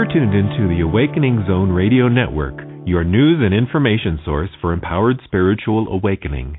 You're tuned into the Awakening Zone Radio Network, your news and information source for empowered spiritual awakening.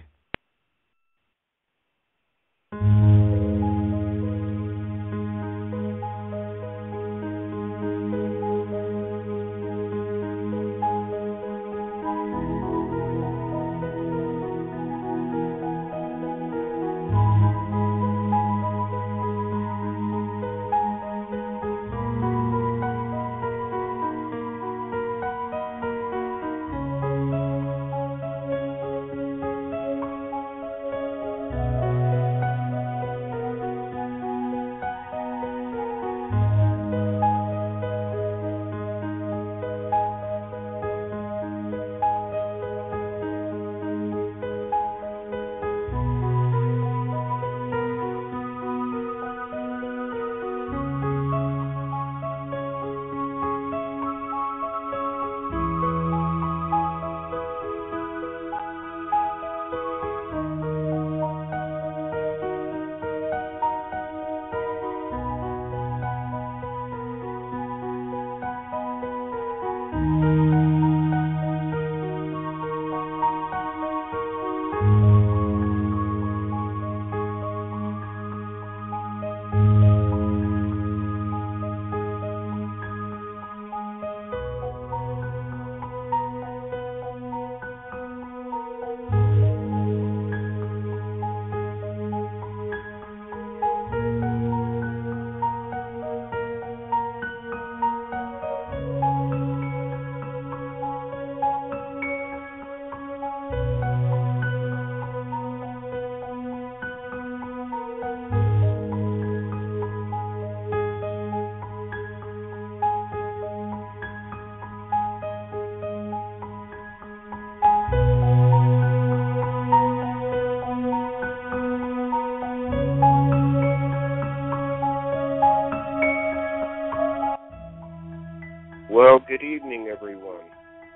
Well, good evening, everyone.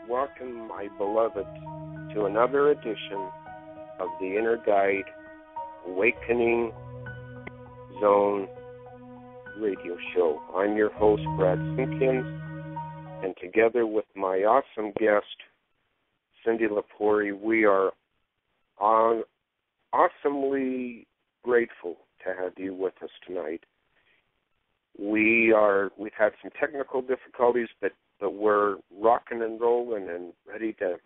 Welcome, my beloved, to another edition of the Inner Guide Awakening Zone radio show. I'm your host, Brad Simkins, and together with my awesome guest, Cindy Lepori, we are awesomely grateful to have you with us tonight. We've had some technical difficulties, but we're rocking and rolling and ready to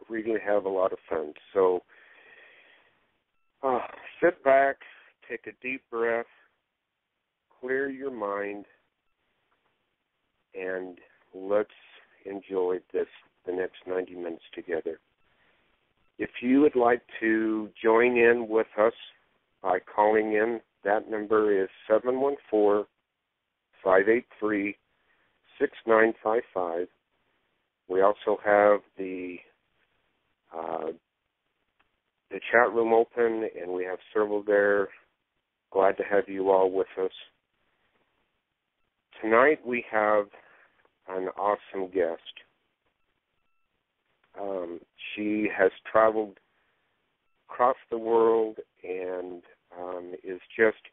really have a lot of fun. So sit back, take a deep breath, clear your mind, and let's enjoy the next 90 minutes together. If you would like to join in with us by calling in, that number is 714-583-6955. We also have the chat room open, and we have several there. Glad to have you all with us. Tonight we have an awesome guest. She has traveled across the world and is just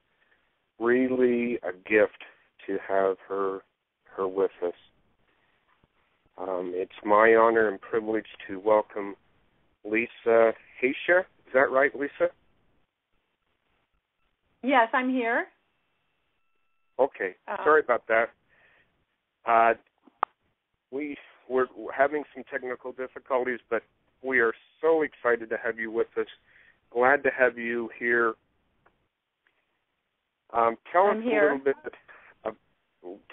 really a gift to have her with us. It's my honor and privilege to welcome Lisa Haisha. Is that right, Lisa? Yes, I'm here. Okay. Sorry about that. We're having some technical difficulties, but we are so excited to have you with us. Glad to have you here.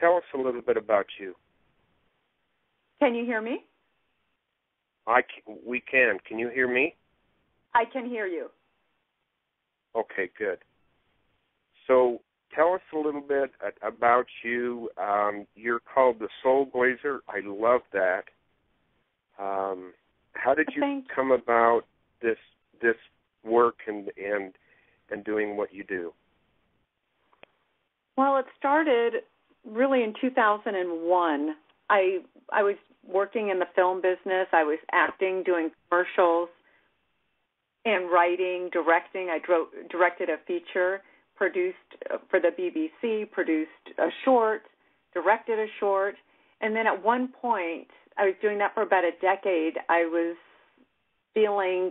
Tell us a little bit about you. Can you hear me? We can. Can you hear me? I can hear you. Okay, good. So tell us a little bit about you. You're called the SoulBlazer. I love that. How did you come about this work and doing what you do? Well, it started really in 2001. I was working in the film business. I was acting, doing commercials, and writing, directing. I directed a feature, produced for the BBC, produced a short, directed a short, and then at one point, I was doing that for about a decade. I was feeling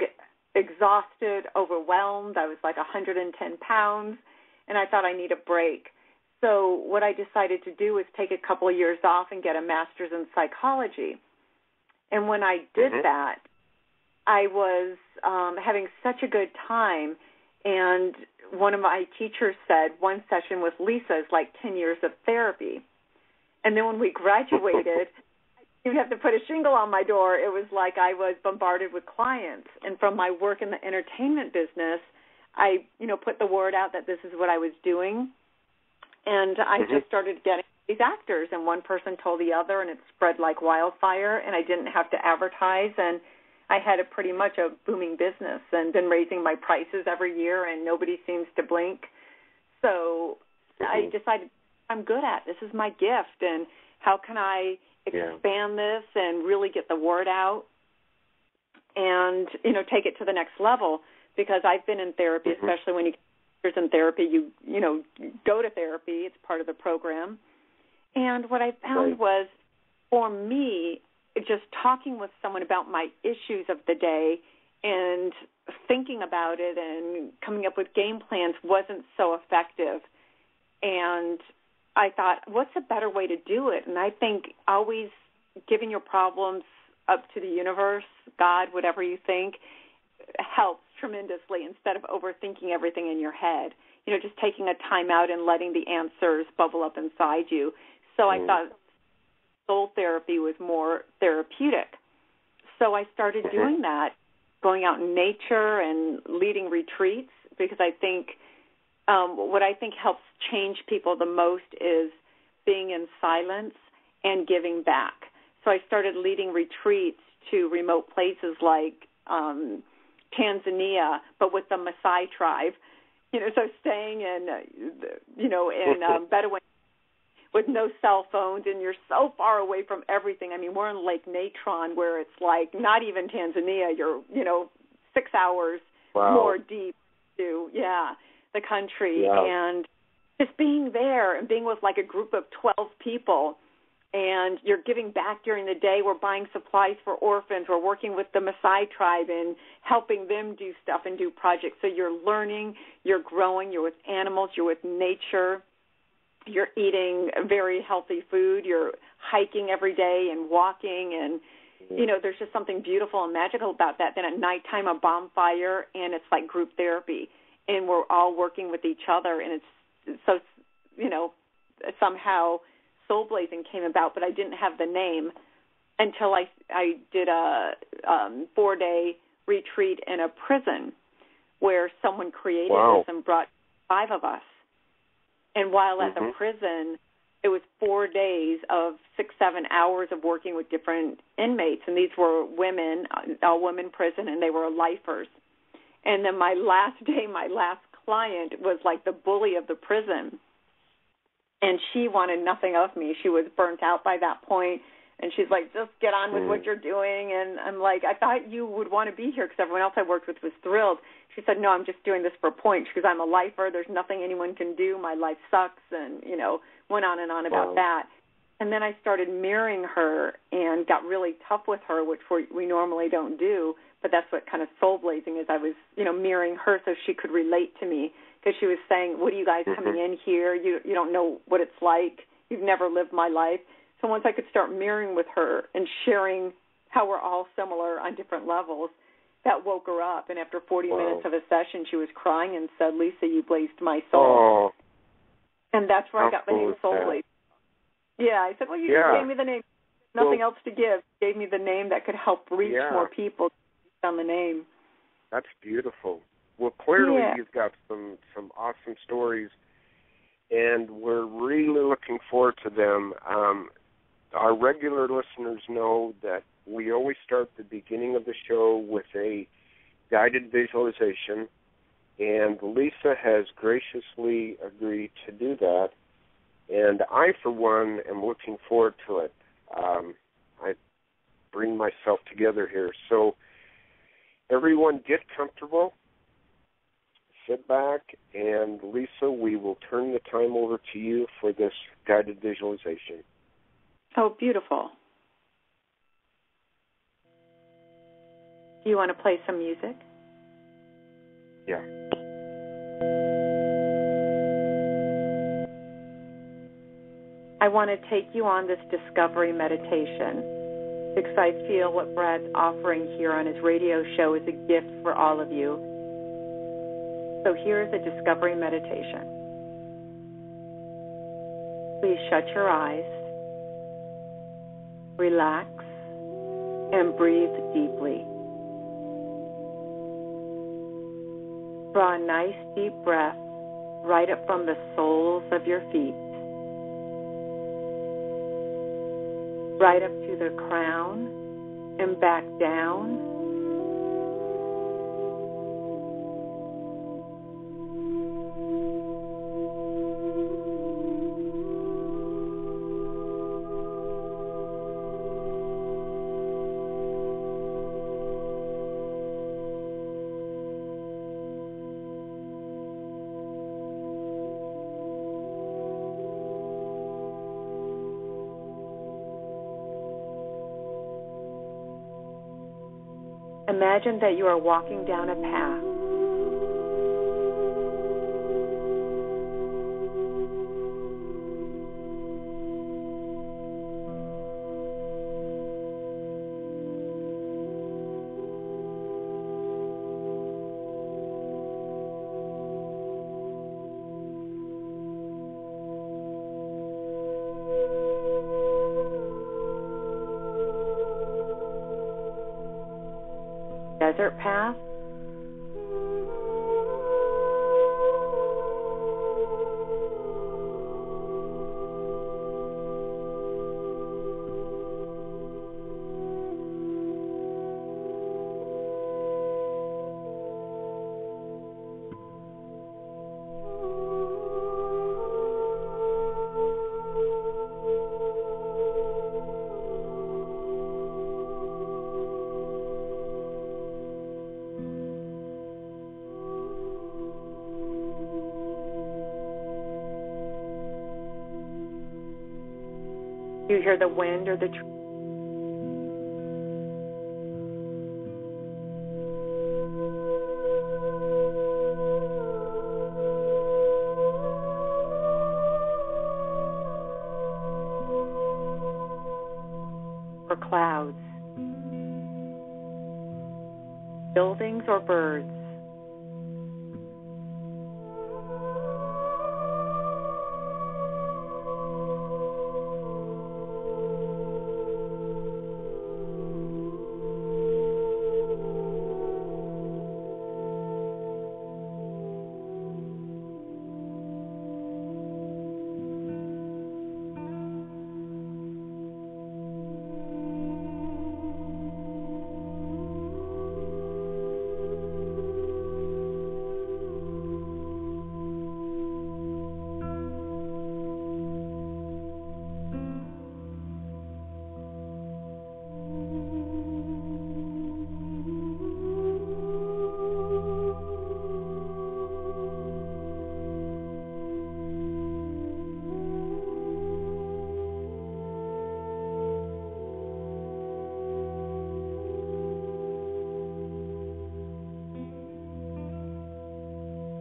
exhausted, overwhelmed. I was like 110 pounds, and I thought I need a break. So what I decided to do was take a couple of years off and get a master's in psychology. And when I did that, I was having such a good time. And one of my teachers said one session with Lisa is like 10 years of therapy. And then when we graduated, I didn't have to put a shingle on my door. It was like I was bombarded with clients. And from my work in the entertainment business, I, put the word out that this is what I was doing. And I just started getting these actors, and one person told the other, and it spread like wildfire, and I didn't have to advertise, and I had pretty much a booming business and been raising my prices every year, and nobody seems to blink. So I decided I'm good at this. Is my gift, and how can I expand this and really get the word out and, take it to the next level? Because I've been in therapy, especially when you're in therapy, you go to therapy. It's part of the program. And what I found was, for me, just talking with someone about my issues of the day and thinking about it and coming up with game plans wasn't so effective. And I thought, what's a better way to do it? And I think always giving your problems up to the universe, God, whatever you think, helps tremendously instead of overthinking everything in your head. Just taking a time out and letting the answers bubble up inside you. So I thought soul therapy was more therapeutic. So I started doing that, going out in nature and leading retreats, because I think what I think helps change people the most is being in silence and giving back. So I started leading retreats to remote places like Tanzania, but with the Maasai tribe. So staying in, in Bedouins with no cell phones, and you're so far away from everything. I mean, we're in Lake Natron, where it's like not even Tanzania. You're, 6 hours more deep to, the country. Yeah. And just being there and being with like a group of 12 people, and you're giving back during the day. We're buying supplies for orphans. We're working with the Maasai tribe and helping them do stuff and do projects. So you're learning, you're growing, you're with animals, you're with nature. You're eating very healthy food. You're hiking every day and walking, and, there's just something beautiful and magical about that. Then at nighttime, a bonfire, and it's like group therapy, and we're all working with each other, and it's so, somehow SoulBlazing came about, but I didn't have the name until I did a 4-day retreat in a prison where someone created this and brought 5 of us. And while at the prison, it was 4 days of 6-7 hours of working with different inmates. And these were women, all-women prison, and they were lifers. And then my last day, my last client was like the bully of the prison. And she wanted nothing of me. She was burnt out by that point. And she's like, just get on with what you're doing. And I'm like, I thought you would want to be here because everyone else I worked with was thrilled. She said, no, I'm just doing this for points because I'm a lifer. There's nothing anyone can do. My life sucks, and, went on and on about that. And then I started mirroring her and got really tough with her, which we normally don't do. But that's what kind of SoulBlazing is. I was, mirroring her so she could relate to me, because she was saying, what are you guys coming in here? You don't know what it's like. You've never lived my life. So once I could start mirroring with her and sharing how we're all similar on different levels, that woke her up. And after 40 minutes of a session, she was crying and said, Lisa, you blazed my soul. And that's where I got the name SoulBlazing. Yeah, I said, well, you just gave me the name. Nothing else to give. Gave me the name that could help reach more people on the name. That's beautiful. Well, clearly you've got some awesome stories, and we're really looking forward to them. Our regular listeners know that we always start the beginning of the show with a guided visualization, and Lisa has graciously agreed to do that, and I, for one, am looking forward to it. I bring myself together here. So everyone get comfortable, sit back, and Lisa, we will turn the time over to you for this guided visualization. Oh, beautiful. Do you want to play some music? Yeah. I want to take you on this discovery meditation because I feel what Brad's offering here on his radio show is a gift for all of you. So here's a discovery meditation. Please shut your eyes, relax, and breathe deeply. Draw a nice deep breath right up from the soles of your feet, right up to the crown and back down. Imagine that you are walking down a path. Desert path, you hear the wind or the tree. Or clouds, buildings or birds.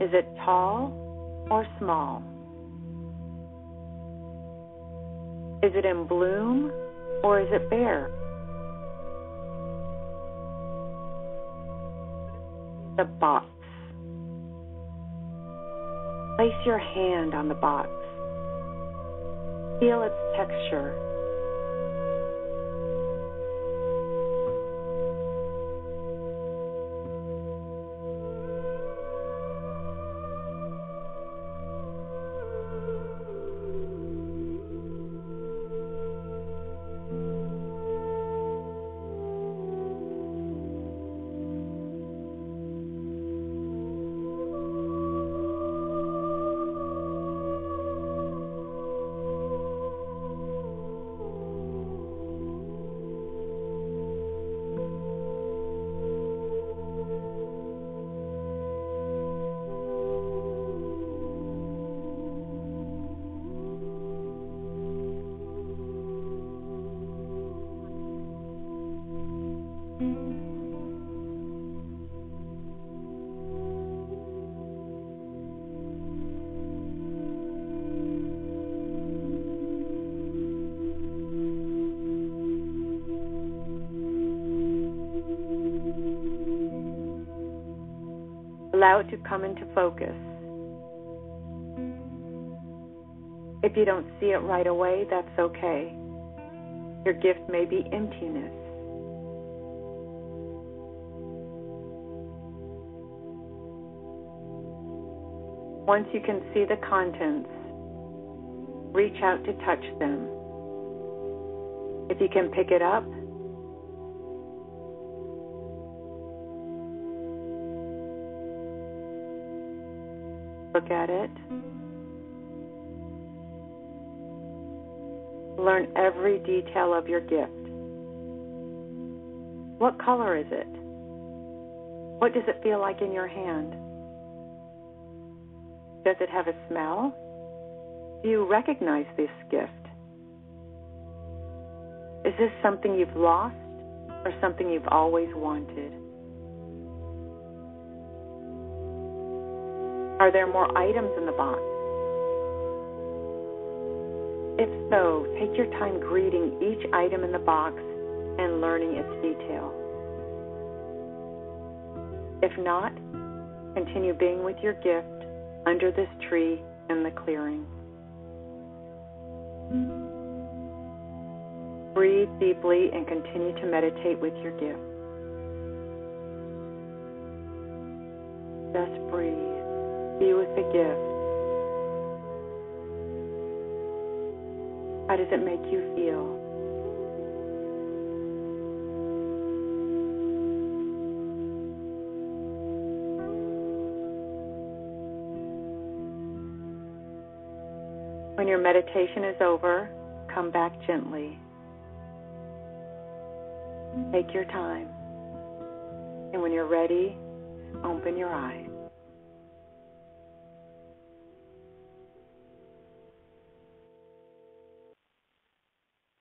Is it tall or small? Is it in bloom or is it bare? The box. Place your hand on the box. Feel its texture. Allow it to come into focus. If you don't see it right away, that's okay. Your gift may be emptiness. Once you can see the contents, reach out to touch them. If you can pick it up, look at it. Learn every detail of your gift. What color is it? What does it feel like in your hand? Does it have a smell? Do you recognize this gift? Is this something you've lost or something you've always wanted? Are there more items in the box? If so, take your time greeting each item in the box and learning its detail. If not, continue being with your gift under this tree in the clearing. Breathe deeply and continue to meditate with your gift. Just breathe. Be with the gift. How does it make you feel? When your meditation is over, come back gently. Take your time. And when you're ready, open your eyes.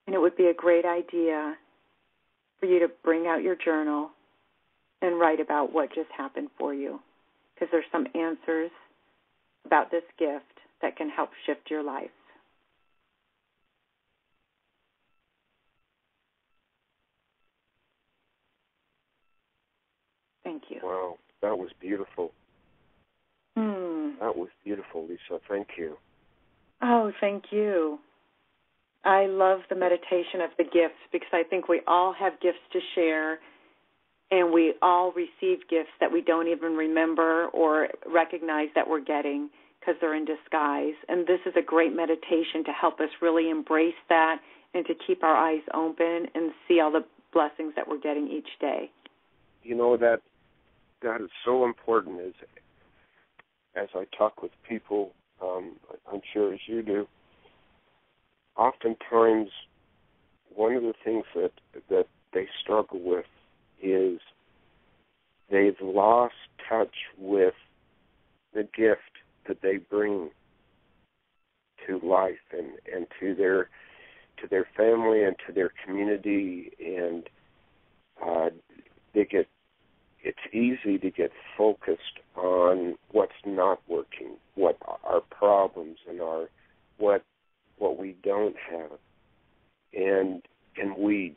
And it would be a great idea for you to bring out your journal and write about what just happened for you, because there's some answers about this gift that can help shift your life. Thank you. Wow, that was beautiful. That was beautiful, Lisa. Thank you. Oh, thank you. I love the meditation of the gifts because I think we all have gifts to share, and we all receive gifts that we don't even remember or recognize that we're getting because they're in disguise. And this is a great meditation to help us really embrace that and to keep our eyes open and see all the blessings that we're getting each day. You know, that is so important as I talk with people, I'm sure as you do. Oftentimes, one of the things that they struggle with is they've lost touch with the gift that they bring to life and to their family and to their community, and it's easy to get focused on what's not working, what our problems and what we don't have, and we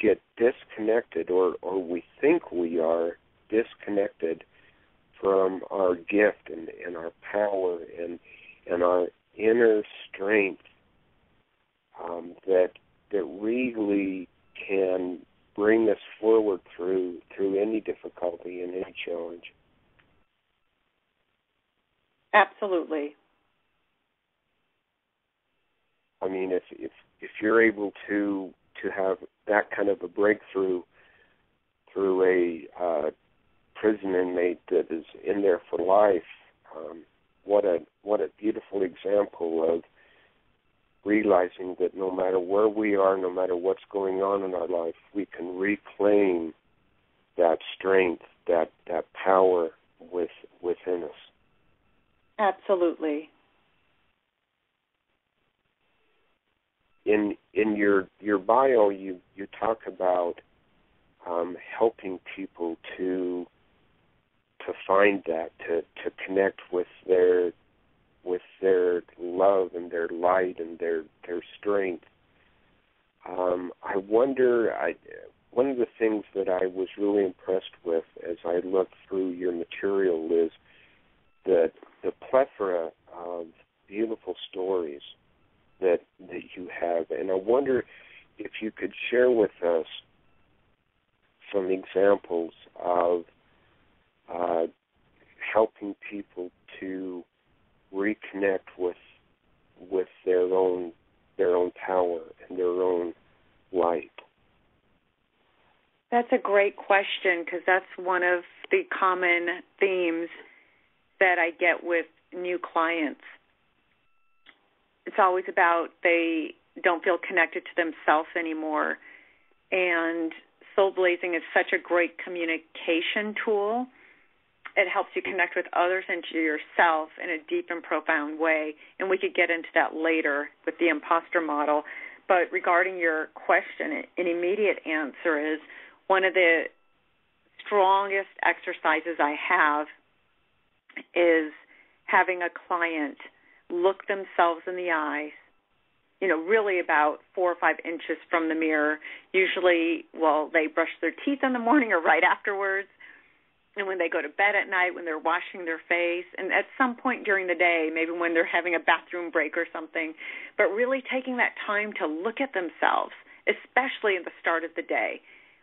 get disconnected, or we think we are disconnected from our gift and our power and our inner strength that really can bring us forward through any difficulty and any challenge. Absolutely. I mean, if you're able to have that kind of a breakthrough through a prison inmate that is in there for life, what a beautiful example of realizing that no matter where we are, no matter what's going on in our life, we can reclaim that strength, that power within us. Absolutely. In your bio, you talk about helping people to find that, to connect with their love and their light and their strength. I wonder, one of the things that I was really impressed with as I look through your material, Liz, the plethora of beautiful stories that you have. And I wonder if you could share with us some examples of helping people to reconnect with their own power and their own light. That's a great question, because that's one of the common themes that I get with new clients. It's always about they don't feel connected to themselves anymore. And SoulBlazing is such a great communication tool. It helps you connect with others and to yourself in a deep and profound way. And we could get into that later with the imposter model. But regarding your question, an immediate answer is one of the strongest exercises I have is having a client look themselves in the eyes, really about 4 or 5 inches from the mirror. Usually, they brush their teeth in the morning or right afterwards. And when they go to bed at night, when they're washing their face, and at some point during the day, maybe when they're having a bathroom break or something, but really taking that time to look at themselves, especially at the start of the day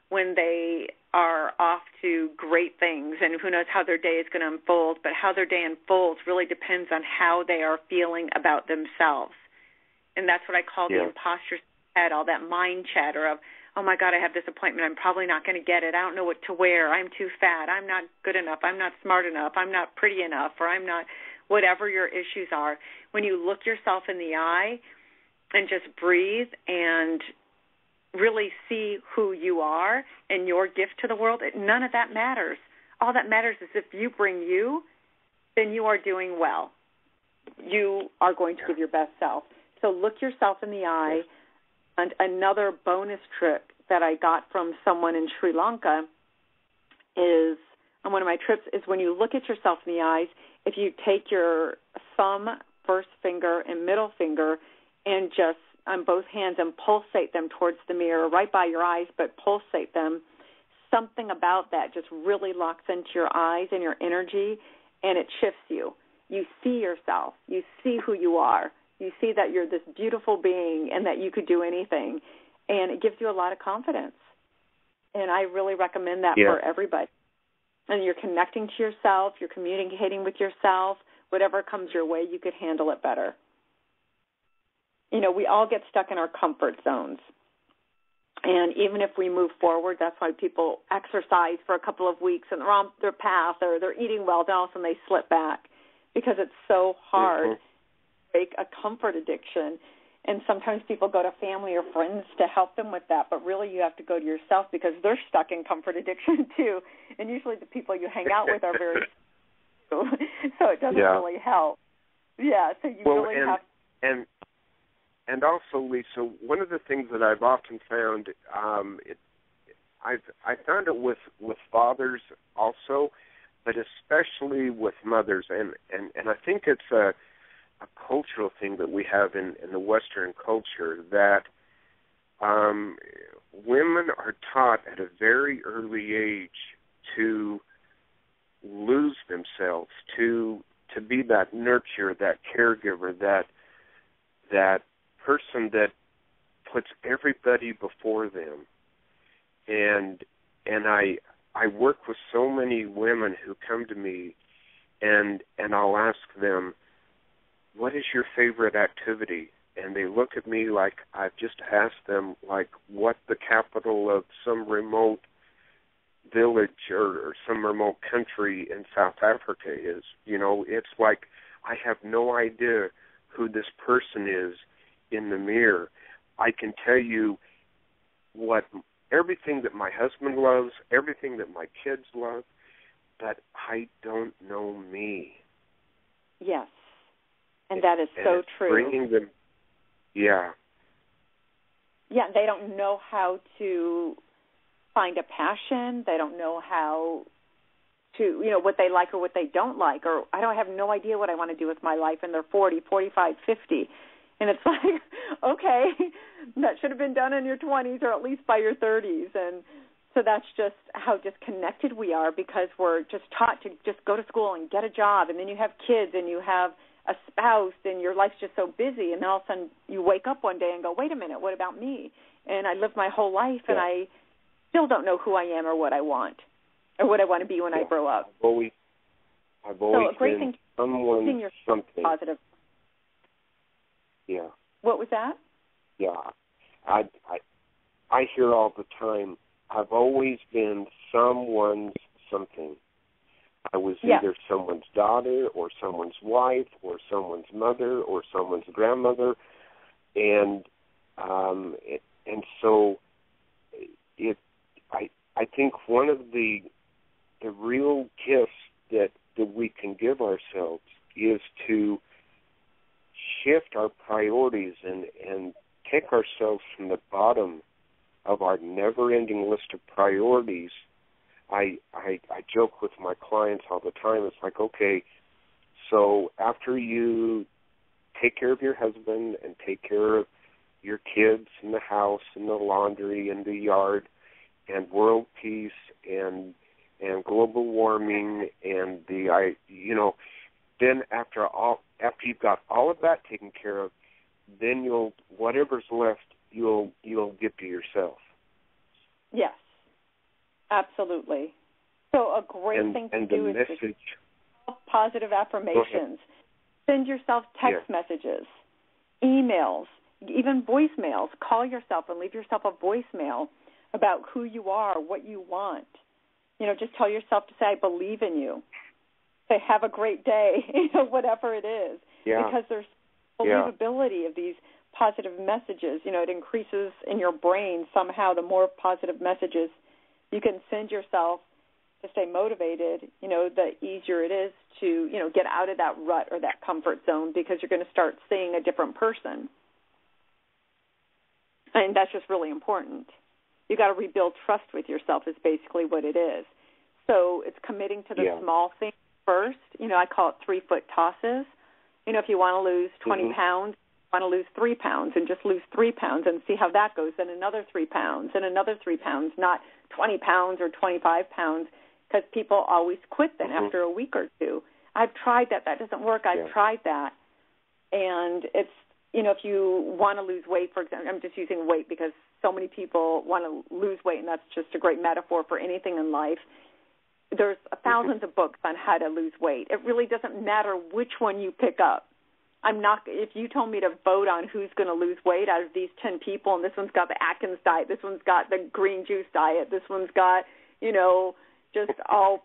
when they are off to great things, and who knows how their day is going to unfold, but how their day unfolds really depends on how they are feeling about themselves. And that's what I call the imposter head, all that mind chatter of, oh, my God, I have this appointment. I'm probably not going to get it. I don't know what to wear. I'm too fat. I'm not good enough. I'm not smart enough. I'm not pretty enough, or I'm not whatever your issues are. When you look yourself in the eye and just breathe and really see who you are and your gift to the world, none of that matters. All that matters is if you bring you, then you are doing well. You are going to give your best self. So look yourself in the eye. And another bonus trick that I got from someone in Sri Lanka is, on one of my trips, is when you look at yourself in the eyes, if you take your thumb, first finger, and middle finger and just on both hands and pulsate them towards the mirror, right by your eyes, but pulsate them, something about that just really locks into your eyes and your energy, and it shifts you. You see yourself. You see who you are. You see that you're this beautiful being and that you could do anything, and it gives you a lot of confidence. And I really recommend that for everybody. And you're connecting to yourself. You're communicating with yourself. Whatever comes your way, you could handle it better. We all get stuck in our comfort zones. And even if we move forward, that's why people exercise for a couple of weeks and they're on their path or they're eating well, then all of a sudden they slip back because it's so hard to break a comfort addiction. And sometimes people go to family or friends to help them with that, but really you have to go to yourself because they're stuck in comfort addiction too. And usually the people you hang out with are very so it doesn't really help. Yeah, so you really have to. And also, Lisa, one of the things that I've often found, I found it with fathers also, but especially with mothers, and I think it's a cultural thing that we have in the Western culture that women are taught at a very early age to lose themselves, to be that nurturer, that caregiver, that person that puts everybody before them. And I work with so many women who come to me and I'll ask them, what is your favorite activity? And they look at me like I've just asked them, like, what the capital of some remote village or some remote country in South Africa is. It's like I have no idea who this person is in the mirror. I can tell you everything that my husband loves, everything that my kids love, but I don't know me. Yes. And that is so true. Bringing them, Yeah, they don't know how to find a passion. They don't know how to, what they like or what they don't like. Or I have no idea what I want to do with my life. And they're 40, 45, 50. And it's like, okay, that should have been done in your 20s or at least by your 30s. And So that's just how disconnected we are, because we're just taught to just go to school and get a job, and then you have kids and you have a spouse and your life's just so busy, and then all of a sudden you wake up one day and go, wait a minute, what about me? And I lived my whole life and I still don't know who I am or what I want to be when I grow up. I've always so a great been thing someone something. Positive. Yeah. What was that? Yeah. I hear all the time, I've always been someone's something. I was either someone's daughter or someone's wife or someone's mother or someone's grandmother, and so I think one of the real gifts that we can give ourselves is to shift our priorities and take ourselves from the bottom of our never-ending list of priorities. I joke with my clients all the time. It's like, okay, so after you take care of your husband and take care of your kids and the house and the laundry and the yard and world peace and global warming and then after you've got all of that taken care of, then whatever's left you'll give to yourself. Yes, absolutely. So a great thing to do is to positive affirmations. Send yourself text messages, emails, even voicemails. Call yourself and leave yourself a voicemail about who you are, what you want. Just tell yourself to say, I believe in you. Say, have a great day, whatever it is. Yeah. Because there's believability of these positive messages. It increases in your brain somehow. The more positive messages you can send yourself to stay motivated, the easier it is to, get out of that rut or that comfort zone, because you're going to start seeing a different person. And that's just really important. You got to rebuild trust with yourself is basically what it is. So it's committing to the small things first. I call it 3-foot tosses. If you want to lose 20 pounds, you want to lose 3 pounds, and just lose 3 pounds and see how that goes, then another 3 pounds and another 3 pounds, not 20 pounds or 25 pounds, because people always quit then after a week or two. I've tried that. That doesn't work. I've tried that. And it's, if you want to lose weight, for example, I'm just using weight because so many people want to lose weight, and that's just a great metaphor for anything in life. There's thousands of books on how to lose weight. It really doesn't matter which one you pick up. If you told me to vote on who's going to lose weight out of these 10 people, and this one's got the Atkins diet, this one's got the green juice diet, this one's got, just all,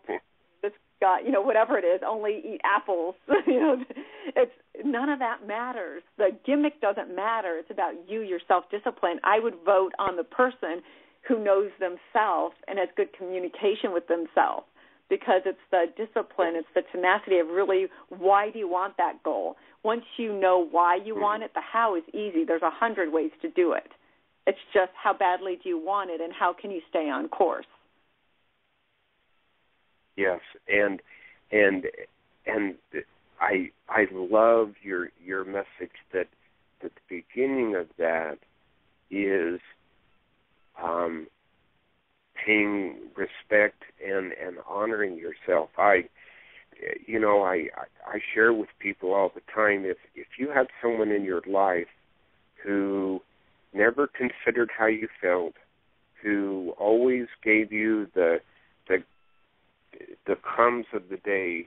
this got, whatever it is, only eat apples, it's none of that matters. The gimmick doesn't matter. It's about you, your self-discipline. I would vote on the person who knows themselves and has good communication with themselves, because it's the discipline, it's the tenacity of really, why do you want that goal? Once you know why you want it, the how is easy. There's 100 ways to do it. It's just how badly do you want it, and how can you stay on course? Yes, and I love your message that the beginning of that is paying respect and honoring yourself. I share with people all the time, if you had someone in your life who never considered how you felt, who always gave you the crumbs of the day,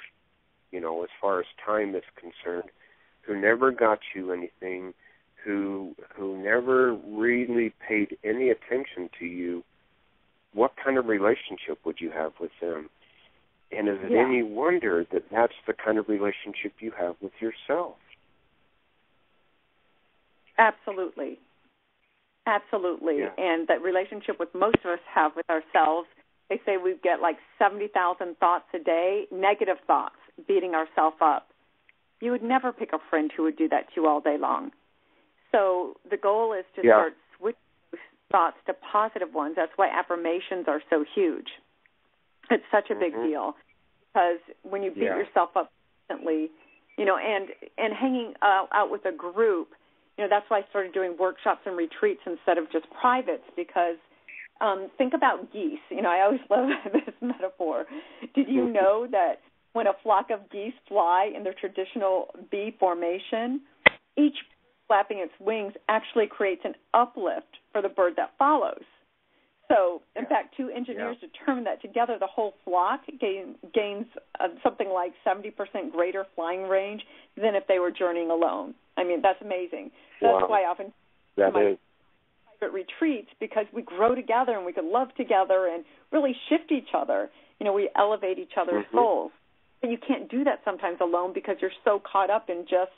as far as time is concerned, who never got you anything, who never really paid any attention to you, what kind of relationship would you have with them? And is it any wonder that that's the kind of relationship you have with yourself? Absolutely. Absolutely. Yeah. And that relationship with most of us have with ourselves, they say we get like 70,000 thoughts a day, negative thoughts, beating ourselves up. You would never pick a friend who would do that to you all day long. So the goal is to start switching those thoughts to positive ones. That's why affirmations are so huge. It's such a big deal, because when you beat yourself up constantly, and hanging out with a group, that's why I started doing workshops and retreats instead of just privates, because Think about geese. I always love this metaphor. Did you know that when a flock of geese fly in their traditional V formation, each flapping its wings actually creates an uplift for the bird that follows? So, in fact, two engineers determined that together the whole flock gains something like 70% greater flying range than if they were journeying alone. I mean, that's amazing. That's why I often private retreats, because we grow together and we can love together and really shift each other. We elevate each other's souls. But you can't do that sometimes alone because you're so caught up in just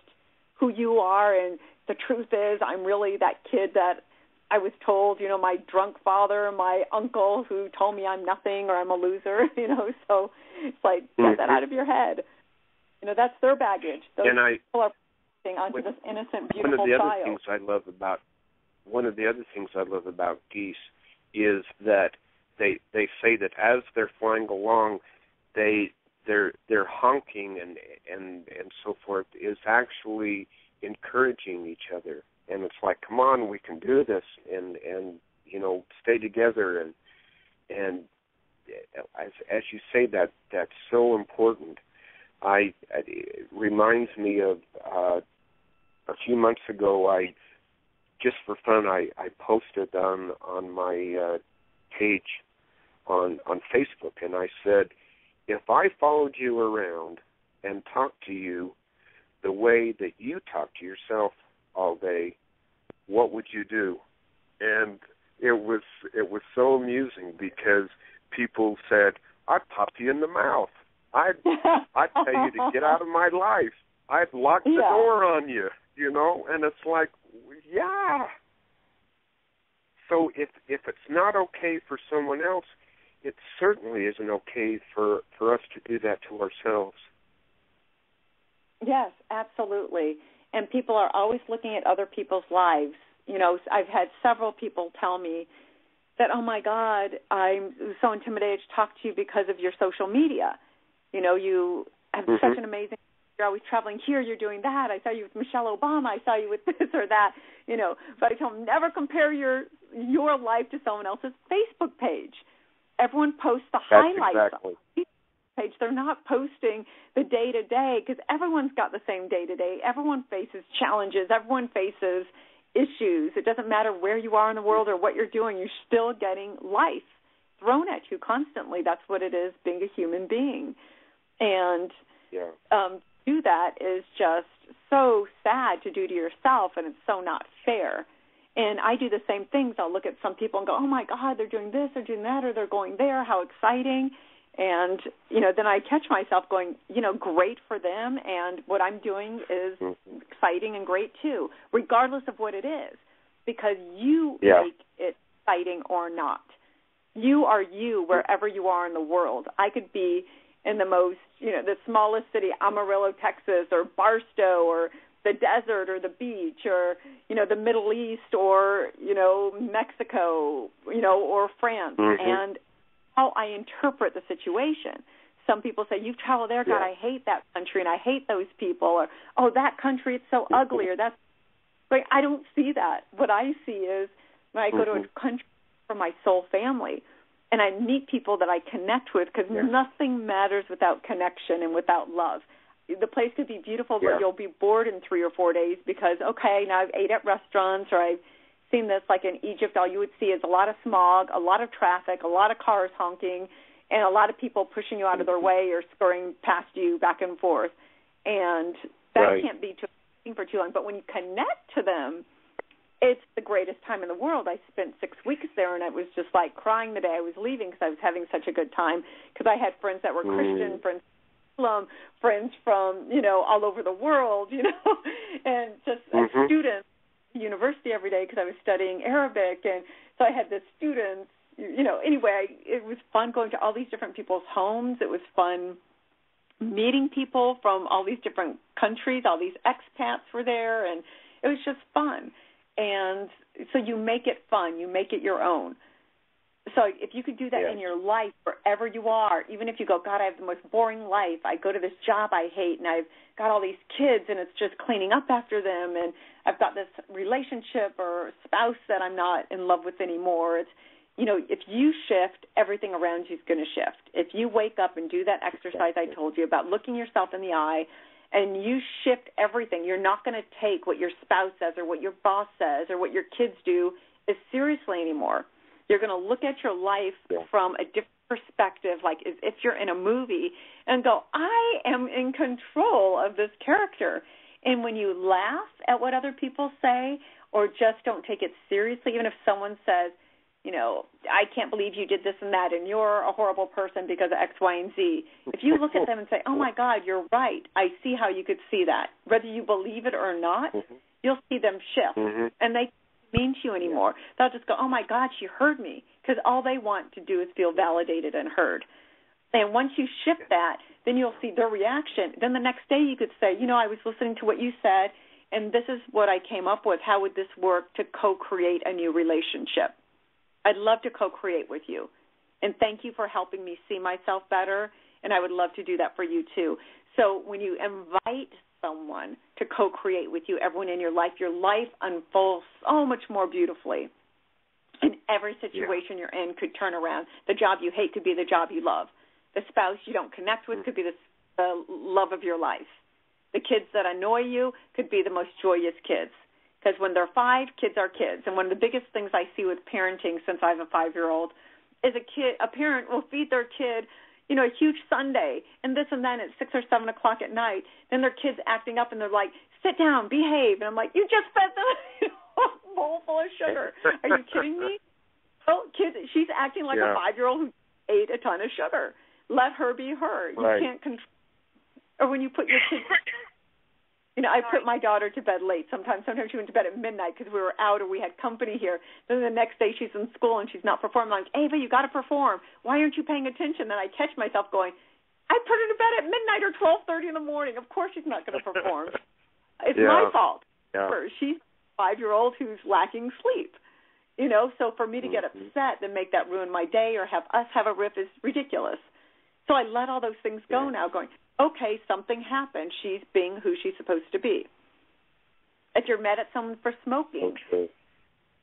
who you are, and the truth is I'm really that kid that I was told, my drunk father, my uncle who told me I'm nothing or I'm a loser, so it's like, get that out of your head. That's their baggage. Those people are putting onto this innocent, beautiful child. One of the other things I love about geese is that they say that as they're flying along, their honking and so forth is actually encouraging each other, and it's like, come on, we can do this, and stay together, and as you say, that's so important. It reminds me of a few months ago, just for fun, I posted on my page on Facebook, and I said, if I followed you around and talked to you the way that you talk to yourself all day, what would you do? And it was so amusing because people said, I'd pop you in the mouth. I'd tell you to get out of my life. I'd lock the door on you, and it's like, yeah. So if it's not okay for someone else, it certainly isn't okay for us to do that to ourselves. Yes, absolutely. And people are always looking at other people's lives. I've had several people tell me that, oh, my God, I'm so intimidated to talk to you because of your social media. You have such an amazing, you're always traveling here, you're doing that. I saw you with Michelle Obama. I saw you with this or that, But I tell them, never compare your life to someone else's Facebook page. Everyone posts the highlights on the page. They're not posting the day-to-day because everyone's got the same day-to-day. Everyone faces challenges. Everyone faces issues. It doesn't matter where you are in the world or what you're doing. You're still getting life thrown at you constantly. That's what it is, being a human being. And do that is just so sad to do to yourself, and it's so not fair. And I do the same things. I'll look at some people and go, oh, my God, they're doing this, they're doing that, or they're going there. How exciting. And, then I catch myself going, great for them, and what I'm doing is exciting and great too, regardless of what it is, because you make it exciting or not. You are you wherever you are in the world. I could be in the most, the smallest city, Amarillo, Texas, or Barstow, or the desert, or the beach, or, the Middle East, or, Mexico, or France, and how I interpret the situation. Some people say, you've traveled there, God, I hate that country, and I hate those people, or, oh, that country, it's so ugly, or that's, like, I don't see that. What I see is when I go to a country for my soul family, and I meet people that I connect with, because nothing matters without connection and without love. The place could be beautiful, but you'll be bored in 3 or 4 days because, okay, now I've ate at restaurants, or I've seen this, like in Egypt, all you would see is a lot of smog, a lot of traffic, a lot of cars honking, and a lot of people pushing you out of their way or scurrying past you back and forth. And that can't be for too long. But when you connect to them, it's the greatest time in the world. I spent 6 weeks there, and I was just like crying the day I was leaving because I was having such a good time, because I had friends that were Christian, friends from Muslim, friends from, all over the world, and just students at university every day because I was studying Arabic. And so I had the students, anyway, it was fun going to all these different people's homes. It was fun meeting people from all these different countries. All these expats were there, and it was just fun. And so you make it fun. You make it your own. So if you could do that in your life, wherever you are, even if you go, God, I have the most boring life. I go to this job I hate, and I've got all these kids, and it's just cleaning up after them, and I've got this relationship or spouse that I'm not in love with anymore. It's, if you shift, everything around you is going to shift. If you wake up and do that exercise I told you about, looking yourself in the eye, and you shift everything, you're not going to take what your spouse says or what your boss says or what your kids do as seriously anymore. You're going to look at your life from a different perspective, like as if you're in a movie, and go, I am in control of this character. And when you laugh at what other people say or just don't take it seriously, even if someone says, I can't believe you did this and that, and you're a horrible person because of X, Y, and Z. If you look at them and say, oh, my God, you're right, I see how you could see that. Whether you believe it or not, you'll see them shift. And they don't mean to you anymore. They'll just go, oh, my God, she heard me, because all they want to do is feel validated and heard. And once you shift that, then you'll see their reaction. Then the next day you could say, I was listening to what you said, and this is what I came up with. How would this work to co-create a new relationship? I'd love to co-create with you. And thank you for helping me see myself better, and I would love to do that for you too. So when you invite someone to co-create with you, everyone in your life unfolds so much more beautifully. And every situation you're in could turn around. The job you hate could be the job you love. The spouse you don't connect with could be the love of your life. The kids that annoy you could be the most joyous kids. Because when they're 5, kids are kids. And one of the biggest things I see with parenting, since I have a 5-year-old, is a parent will feed their kid, a huge sundae and this and that at 6 or 7 o'clock at night. Then their kid's acting up and they're like, sit down, behave. And I'm like, you just fed them a bowl full of sugar. Are you kidding me? Oh, kids, she's acting like a 5-year-old who ate a ton of sugar. Let her be her. You can't control. Or when you put your kids... I put my daughter to bed late sometimes. Sometimes she went to bed at midnight because we were out or we had company here. Then the next day she's in school and she's not performing. I'm like, Ava, you got to perform. Why aren't you paying attention? Then I catch myself going, I put her to bed at midnight or 12:30 in the morning. Of course she's not going to perform. It's my fault. She's a 5-year-old who's lacking sleep. So for me to get upset and make that ruin my day or have us have a riff is ridiculous. So I let all those things go now going, okay, something happened. She's being who she's supposed to be. If you're mad at someone for smoking,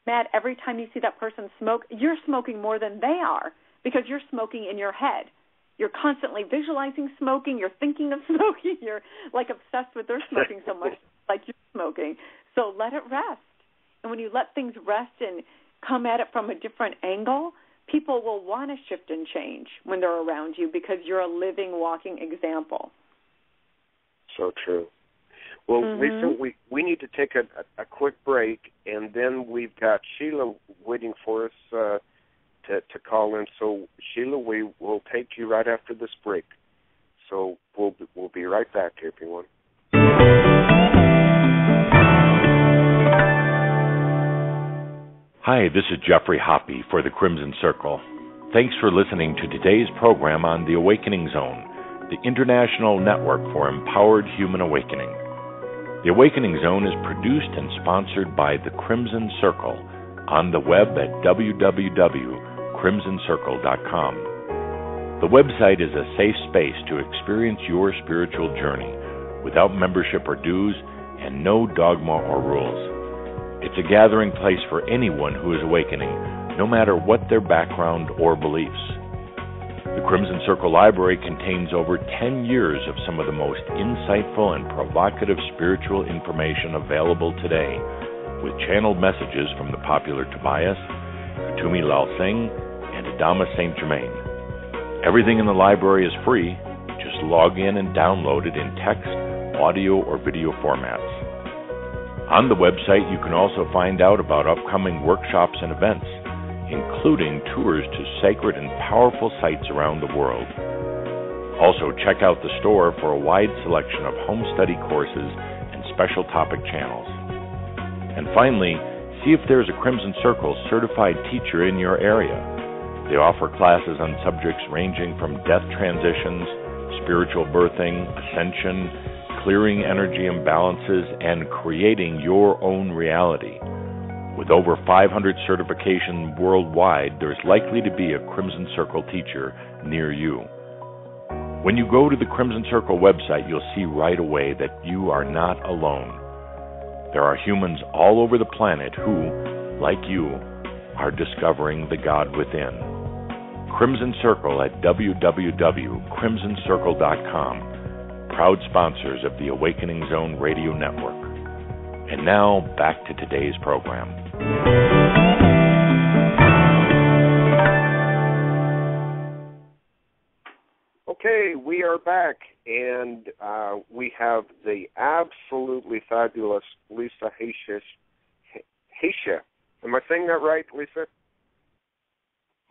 mad every time you see that person smoke, you're smoking more than they are because you're smoking in your head. You're constantly visualizing smoking. You're thinking of smoking. You're like obsessed with their smoking so much like you're smoking. So let it rest. And when you let things rest and come at it from a different angle, people will want to shift and change when they're around you because you're a living, walking example. So true. Well, Lisa, we need to take a quick break, and then we've got Sheila waiting for us to call in. So, Sheila, we will take you right after this break. So we'll be right back, everyone. Hi, this is Jeffrey Hoppe for the Crimson Circle. Thanks for listening to today's program on The Awakening Zone, the international network for empowered human awakening. The Awakening Zone is produced and sponsored by the Crimson Circle on the web at www.crimsoncircle.com. The website is a safe space to experience your spiritual journey without membership or dues and no dogma or rules. It's a gathering place for anyone who is awakening, no matter what their background or beliefs. The Crimson Circle Library contains over 10 years of some of the most insightful and provocative spiritual information available today, with channeled messages from the popular Tobias, Kutumi Lal Singh, and Adama St. Germain. Everything in the library is free. Just log in and download it in text, audio, or video formats. On the website, you can also find out about upcoming workshops and events, including tours to sacred and powerful sites around the world. Also, check out the store for a wide selection of home study courses and special topic channels. And finally, see if there's a Crimson Circle certified teacher in your area. They offer classes on subjects ranging from death transitions, spiritual birthing, ascension, clearing energy imbalances, and creating your own reality. With over 500 certifications worldwide, there's likely to be a Crimson Circle teacher near you. When you go to the Crimson Circle website, you'll see right away that you are not alone. There are humans all over the planet who, like you, are discovering the God within. Crimson Circle at www.crimsoncircle.com, proud sponsors of the Awakening Zone Radio Network. And now, back to today's program. Okay, we are back, and we have the absolutely fabulous Lisa Haisha. Am I saying that right, Lisa?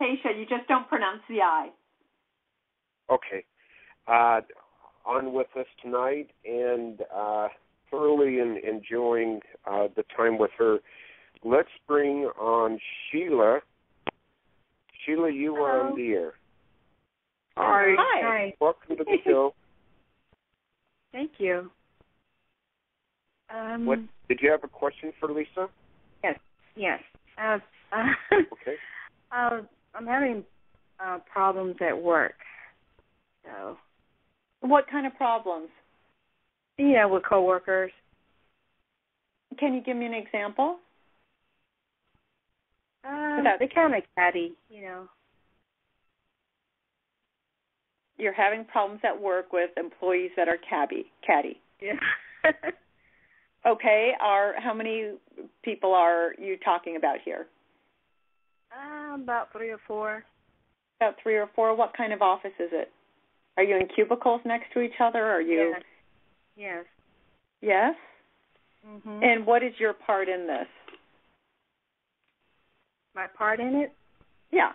Haisha, you just don't pronounce the I. Okay. On with us tonight, and thoroughly enjoying the time with her. Let's bring on Sheila. Sheila, you are on the air. Hi. Hi. Welcome to the show. Thank you. What did you have a question for Lisa? Yes. Okay. I'm having problems at work. So. What kind of problems? Yeah, with coworkers. Can you give me an example? They're kind of catty, you know. You're having problems at work with employees that are catty. Yeah. Okay. How many people are you talking about here? About 3 or 4. About 3 or 4. What kind of office is it? Are you in cubicles next to each other? Or are you? Yes. Yes? Mm-hmm. And what is your part in this? My part in it? Yeah.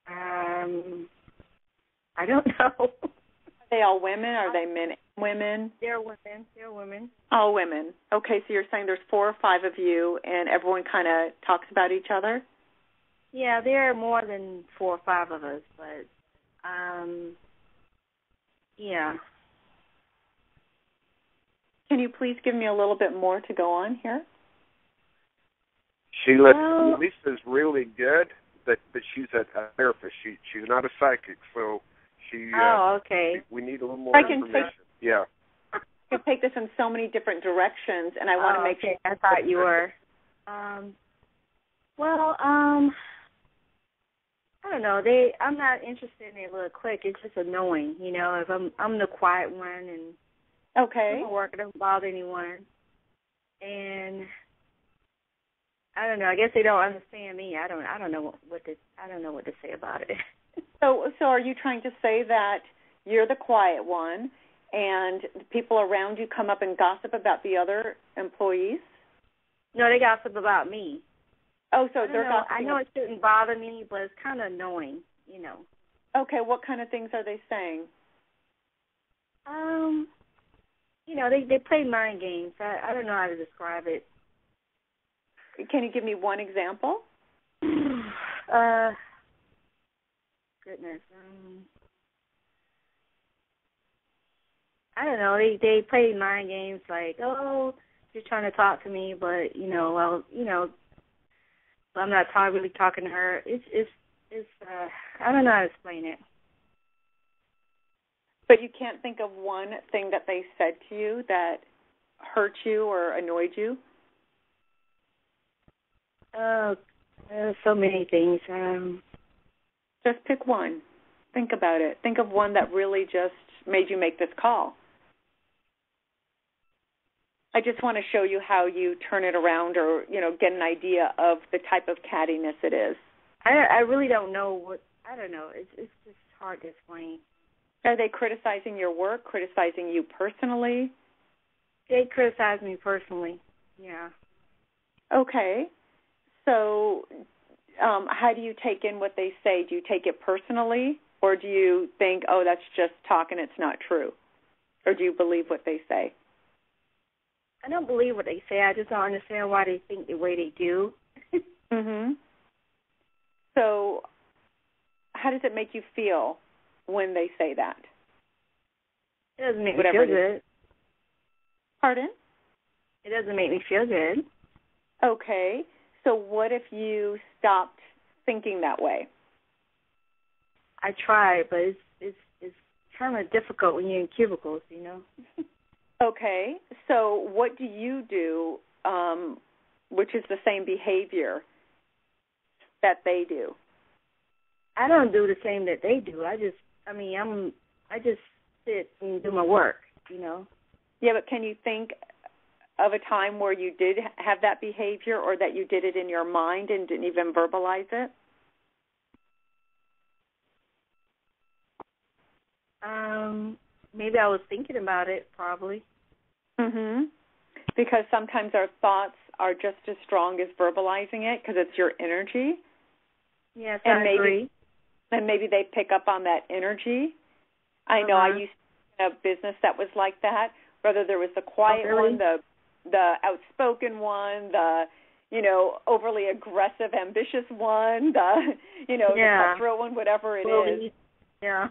I don't know. Are they all women? Are they men and women? They're women. All women. Okay, so you're saying there's 4 or 5 of you, and everyone kind of talks about each other? Yeah, there are more than 4 or 5 of us, but, yeah. Can you please give me a little bit more to go on here? Sheila, Lisa's really good, but she's a therapist. She's not a psychic, so she. Okay. We need a little more information. Yeah. I can take this in so many different directions, and I want to make sure. I thought you were. I don't know. I'm not interested in a little clique. It's just annoying, you know. If I'm the quiet one, and okay, my work doesn't bother anyone, and I don't know. I guess they don't understand me. I don't know what to say about it. So are you trying to say that you're the quiet one, and the people around you come up and gossip about the other employees? No, they gossip about me. Oh, so they're gossiping. I know it shouldn't bother me, but it's kind of annoying, you know. Okay, what kind of things are they saying? You know, they play mind games. I don't know how to describe it. Can you give me one example? Goodness. I don't know. They play mind games like, oh, you're trying to talk to me, but I'm not really talking to her. It's I don't know how to explain it. But you can't think of one thing that they said to you that hurt you or annoyed you? So many things. Just pick one. Think about it. Think of one that really just made you make this call. I just want to show you how you turn it around or, get an idea of the type of cattiness it is. I really don't know I don't know. It's just hard to explain. Are they criticizing your work, criticizing you personally? They criticize me personally, yeah. Okay. So how do you take in what they say? Do you take it personally, or do you think, oh, that's just talk and it's not true? Or do you believe what they say? I don't believe what they say. I just don't understand why they think the way they do. Mhm. So how does it make you feel when they say that? It doesn't make me feel good. Pardon? It doesn't make me feel good. Okay. So what if you stopped thinking that way? I try, but it's kind of difficult when you're in cubicles, Okay. So what do you do, which is the same behavior, that they do? I don't do the same that they do. I just sit and do my work, you know. Yeah, but can you think of a time where you did have that behavior, or that you did it in your mind and didn't even verbalize it? Maybe I was thinking about it, probably. Because sometimes our thoughts are just as strong as verbalizing it, because it's your energy. Yes, I agree. And maybe they pick up on that energy. I know I used to have a business that was like that. Whether there was the quiet one, the outspoken one, the overly aggressive, ambitious one, the the cutthroat one, whatever it is. Yeah.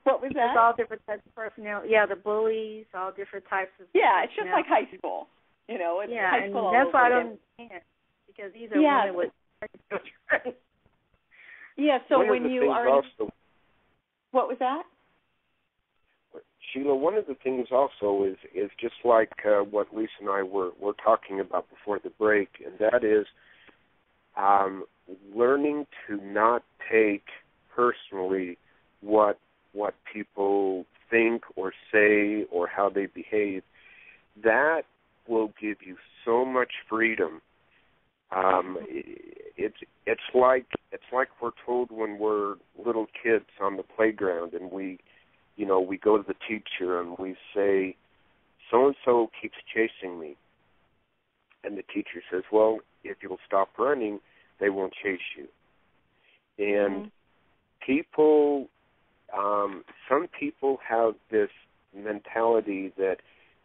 What was that? It's all different types of personality. Yeah, the bullies, all different types of. Yeah, it's just like high school. It's high school. And that's why I don't understand, because these are women with children. Yeah, so when you are. Also, what was that? Sheila, one of the things also is just like what Lisa and I were talking about before the break, and that is learning to not take personally what people think or say or how they behave. That will give you so much freedom. It's like we're told when we're little kids on the playground, and we go to the teacher and we say, so-and-so keeps chasing me. And the teacher says, well, if you'll stop running, they won't chase you. And people, some people have this mentality that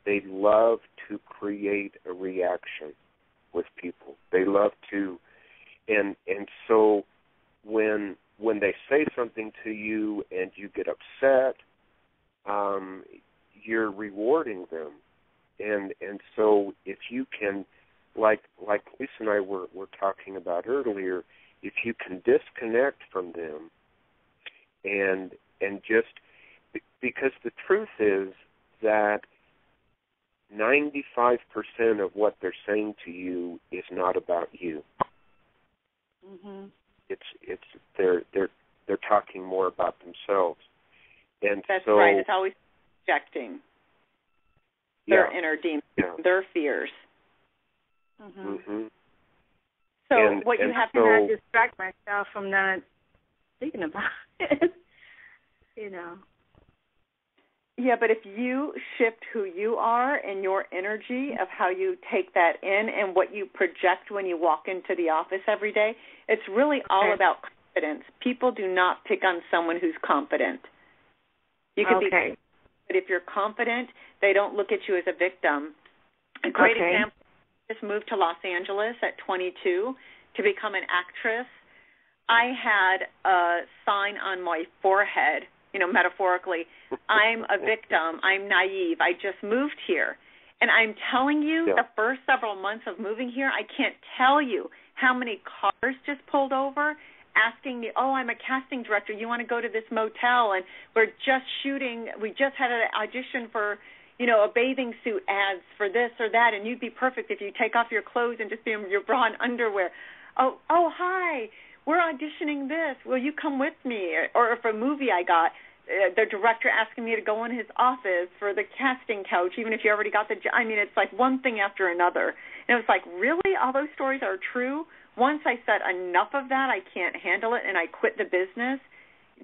they love to create a reaction with people. They love to, and so when they say something to you and you get upset, you're rewarding them, and so if you can, like Lisa and I were talking about earlier, if you can disconnect from them, and just because the truth is that 95% of what they're saying to you is not about you. It's they're talking more about themselves. And that's so, right. It's always projecting their inner demons, their fears. So what you have to not distract myself from not thinking about it. Yeah, but if you shift who you are and your energy of how you take that in and what you project when you walk into the office every day, it's really all about confidence. People do not pick on someone who's confident. You can be, but if you're confident, they don't look at you as a victim. A great example, I just moved to Los Angeles at 22 to become an actress. I had a sign on my forehead, metaphorically, I'm a victim, I'm naive, I just moved here. And I'm telling you, the first several months of moving here, I can't tell you how many cars just pulled over asking me, I'm a casting director, you want to go to this motel, and we're just shooting, we just had an audition for, a bathing suit ads for this or that, and you'd be perfect if you take off your clothes and just be in your bra and underwear. Oh, hi, we're auditioning this, will you come with me? Or for a movie I got, the director asking me to go in his office for the casting couch, even if you already got the job. I mean, it's like one thing after another. And it was like, really? All those stories are true? Once I said enough of that, I can't handle it, and I quit the business,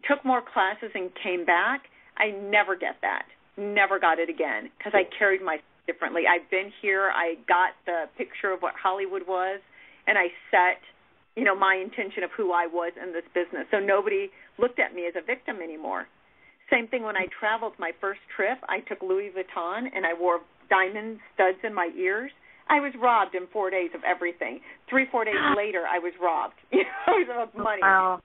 took more classes and came back, I never get that. Never got it again because I carried myself differently. I've been here. I got the picture of what Hollywood was, and I set, my intention of who I was in this business. So nobody looked at me as a victim anymore. Same thing when I traveled my first trip. I took Louis Vuitton, and I wore diamond studs in my ears. I was robbed in 4 days of everything. 3-4 days later, I was robbed of money. Wow.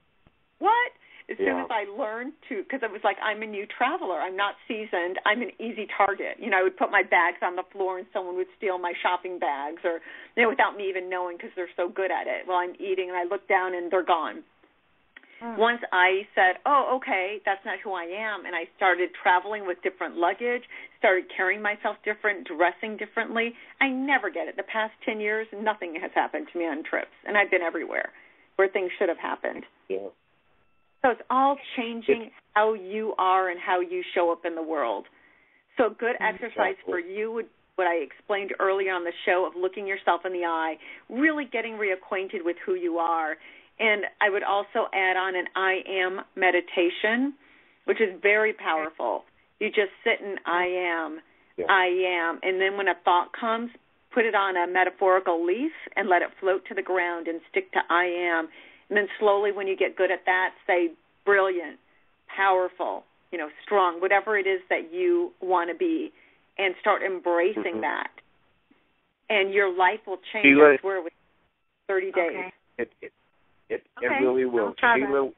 What? As soon as I learned to, because it was like, I'm a new traveler. I'm not seasoned. I'm an easy target. I would put my bags on the floor and someone would steal my shopping bags or, without me even knowing because they're so good at it. Well, I'm eating and I look down and they're gone. Once I said, oh, okay, that's not who I am, and I started traveling with different luggage, started carrying myself different, dressing differently, I never get it. The past 10 years, nothing has happened to me on trips, and I've been everywhere where things should have happened. Yeah. So it's all changing how you are and how you show up in the world. So a good exercise for you would, what I explained earlier on the show, of looking yourself in the eye, really getting reacquainted with who you are. And I would also add on an I am meditation, which is very powerful. You just sit in I am, and then when a thought comes, put it on a metaphorical leaf and let it float to the ground and stick to I am. And then slowly, when you get good at that, say brilliant, powerful, strong, whatever it is that you want to be, and start embracing that. And your life will change. Sheila, I swear, with 30 days. Okay. It really will. Sheila,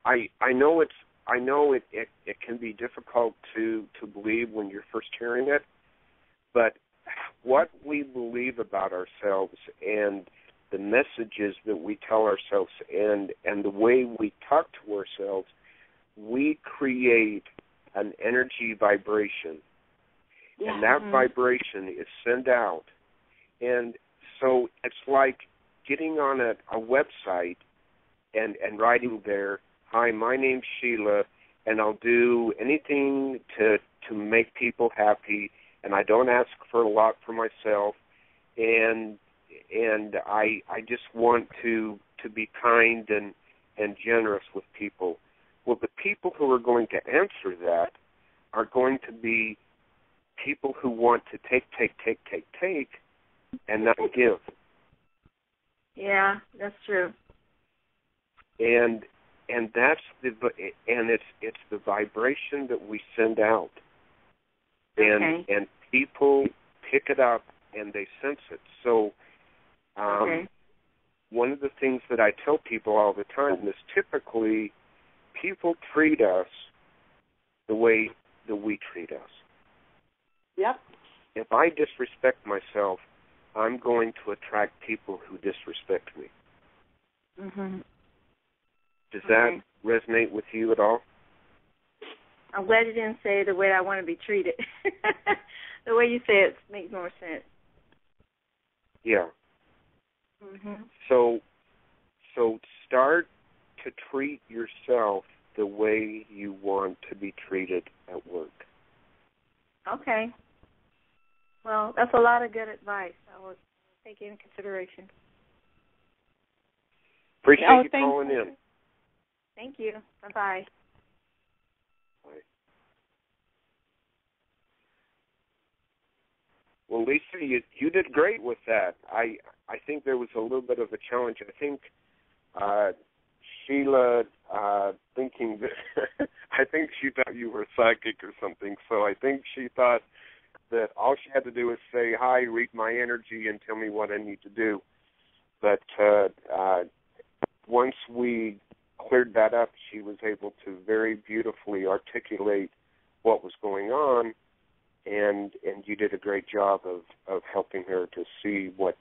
I know it can be difficult to believe when you're first hearing it, but what we believe about ourselves and the messages that we tell ourselves and the way we talk to ourselves, we create an energy vibration. Yeah. And that vibration is sent out. And so it's like getting on a website and writing there, hi, my name's Sheila, and I'll do anything to make people happy, and I don't ask for a lot for myself, and I just want to be kind and generous with people. Well, the people who are going to answer that are going to be people who want to take, and not give. Yeah, that's true. And that's it's the vibration that we send out, and people pick it up and they sense it. So, one of the things that I tell people all the time is typically people treat us the way that we treat us. Yep. If I disrespect myself, I'm going to attract people who disrespect me. Mm-hmm. Does that resonate with you at all? I'm glad you didn't say the way I want to be treated. The way you say it makes more sense. Yeah. Mm-hmm. So start to treat yourself the way you want to be treated at work. Okay. Well, that's a lot of good advice. I will take it into consideration. Appreciate you calling in. Thank you. Bye-bye. Bye. Well, Lisa, you did great with that. I think there was a little bit of a challenge. I think Sheila thinking that I think she thought you were psychic or something. So I think she thought that all she had to do was say, hi, read my energy and tell me what I need to do. But once we cleared that up, she was able to very beautifully articulate what was going on, and you did a great job of helping her to see what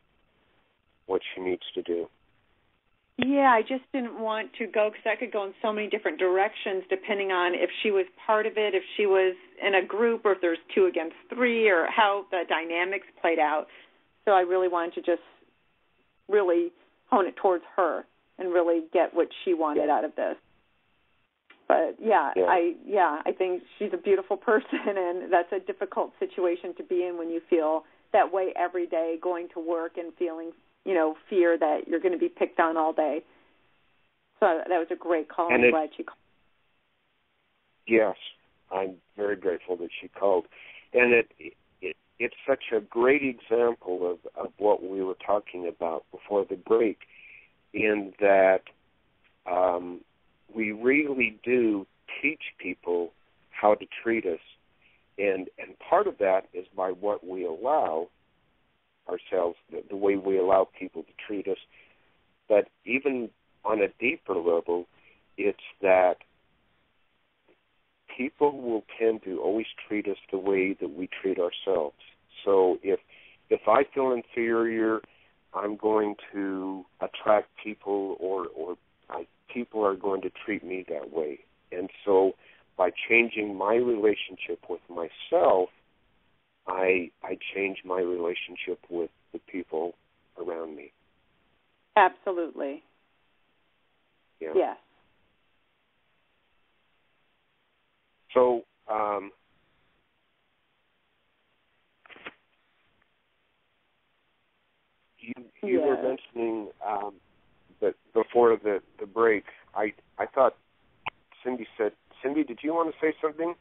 she needs to do. Yeah, I just didn't want to go, because I could go in so many different directions depending on if she was part of it, if she was in a group, or if there's 2 against 3, or how the dynamics played out. So I really wanted to just really hone it towards her and really get what she wanted out of this. But I think she's a beautiful person, and that's a difficult situation to be in when you feel that way every day, going to work and feeling, fear that you're going to be picked on all day. So that was a great call. I'm glad she called. Yes, I'm very grateful that she called. And it's such a great example of what we were talking about before the break, in that we really do teach people how to treat us. And part of that is by what we allow ourselves, the way we allow people to treat us. But even on a deeper level, it's that people will tend to always treat us the way that we treat ourselves. So if I feel inferior, I'm going to attract people, or people are going to treat me that way. And so by changing my relationship with myself, I change my relationship with the people around me. Absolutely. Yeah. Yes. So, you were mentioning that before the break, I thought Cindy said, Cindy, did you want to say something?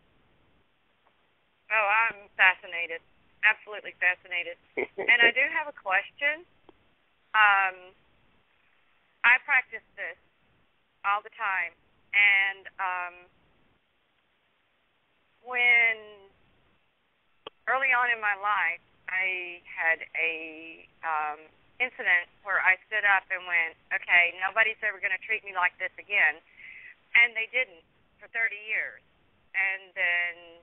Oh, I'm fascinated. Absolutely fascinated. And I do have a question. I practice this all the time. And when early on in my life, I had a incident where I stood up and went, okay, nobody's ever going to treat me like this again. And they didn't for 30 years. And then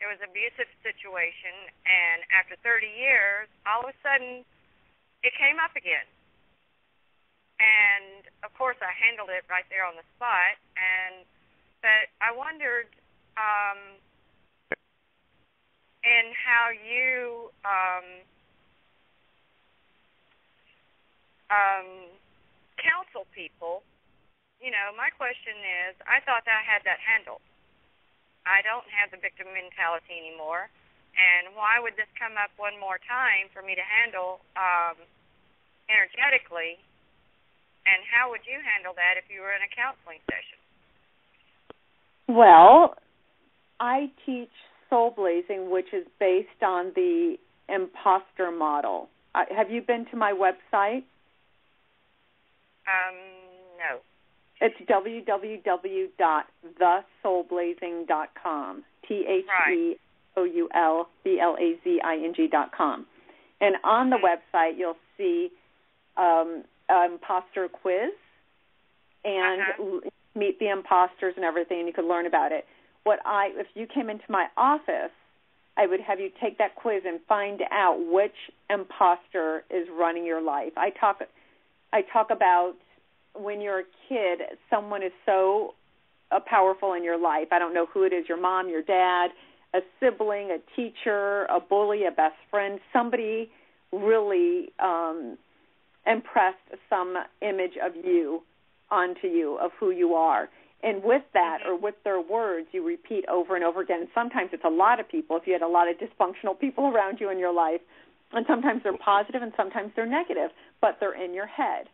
it was an abusive situation, and after 30 years, all of a sudden, it came up again. And, of course, I handled it right there on the spot, but I wondered in how you counsel people. You know, my question is, I thought that I had that handled. I don't have the victim mentality anymore, and why would this come up one more time for me to handle energetically, and how would you handle that if you were in a counseling session? Well, I teach SoulBlazing, which is based on the Impostor model. Have you been to my website? No. It's www.thesoulblazing.com, TheSoulBlazing.com. And on the website, you'll see imposter quiz and meet the imposters and everything, and you can learn about it. If you came into my office, I would have you take that quiz and find out which imposter is running your life. I talk about when you're a kid, someone is so powerful in your life. I don't know who it is, your mom, your dad, a sibling, a teacher, a bully, a best friend. Somebody really impressed some image of you onto you, of who you are. And with that, or with their words, you repeat over and over again. And sometimes it's a lot of people, if you had a lot of dysfunctional people around you in your life. And sometimes they're positive and sometimes they're negative, but they're in your head.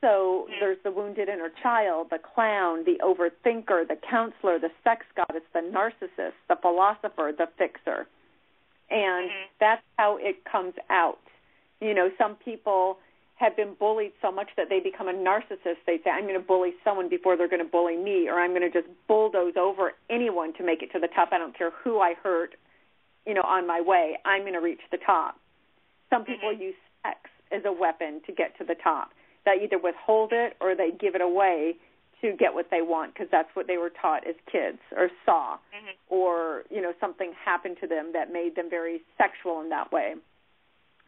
So there's the wounded inner child, the clown, the overthinker, the counselor, the sex goddess, the narcissist, the philosopher, the fixer. And that's how it comes out. You know, some people have been bullied so much that they become a narcissist. They say, I'm going to bully someone before they're going to bully me, or I'm going to just bulldoze over anyone to make it to the top. I don't care who I hurt, you know, on my way. I'm going to reach the top. Some people use sex as a weapon to get to the top. They either withhold it or they give it away to get what they want because that's what they were taught as kids or saw, or, you know, something happened to them that made them very sexual in that way.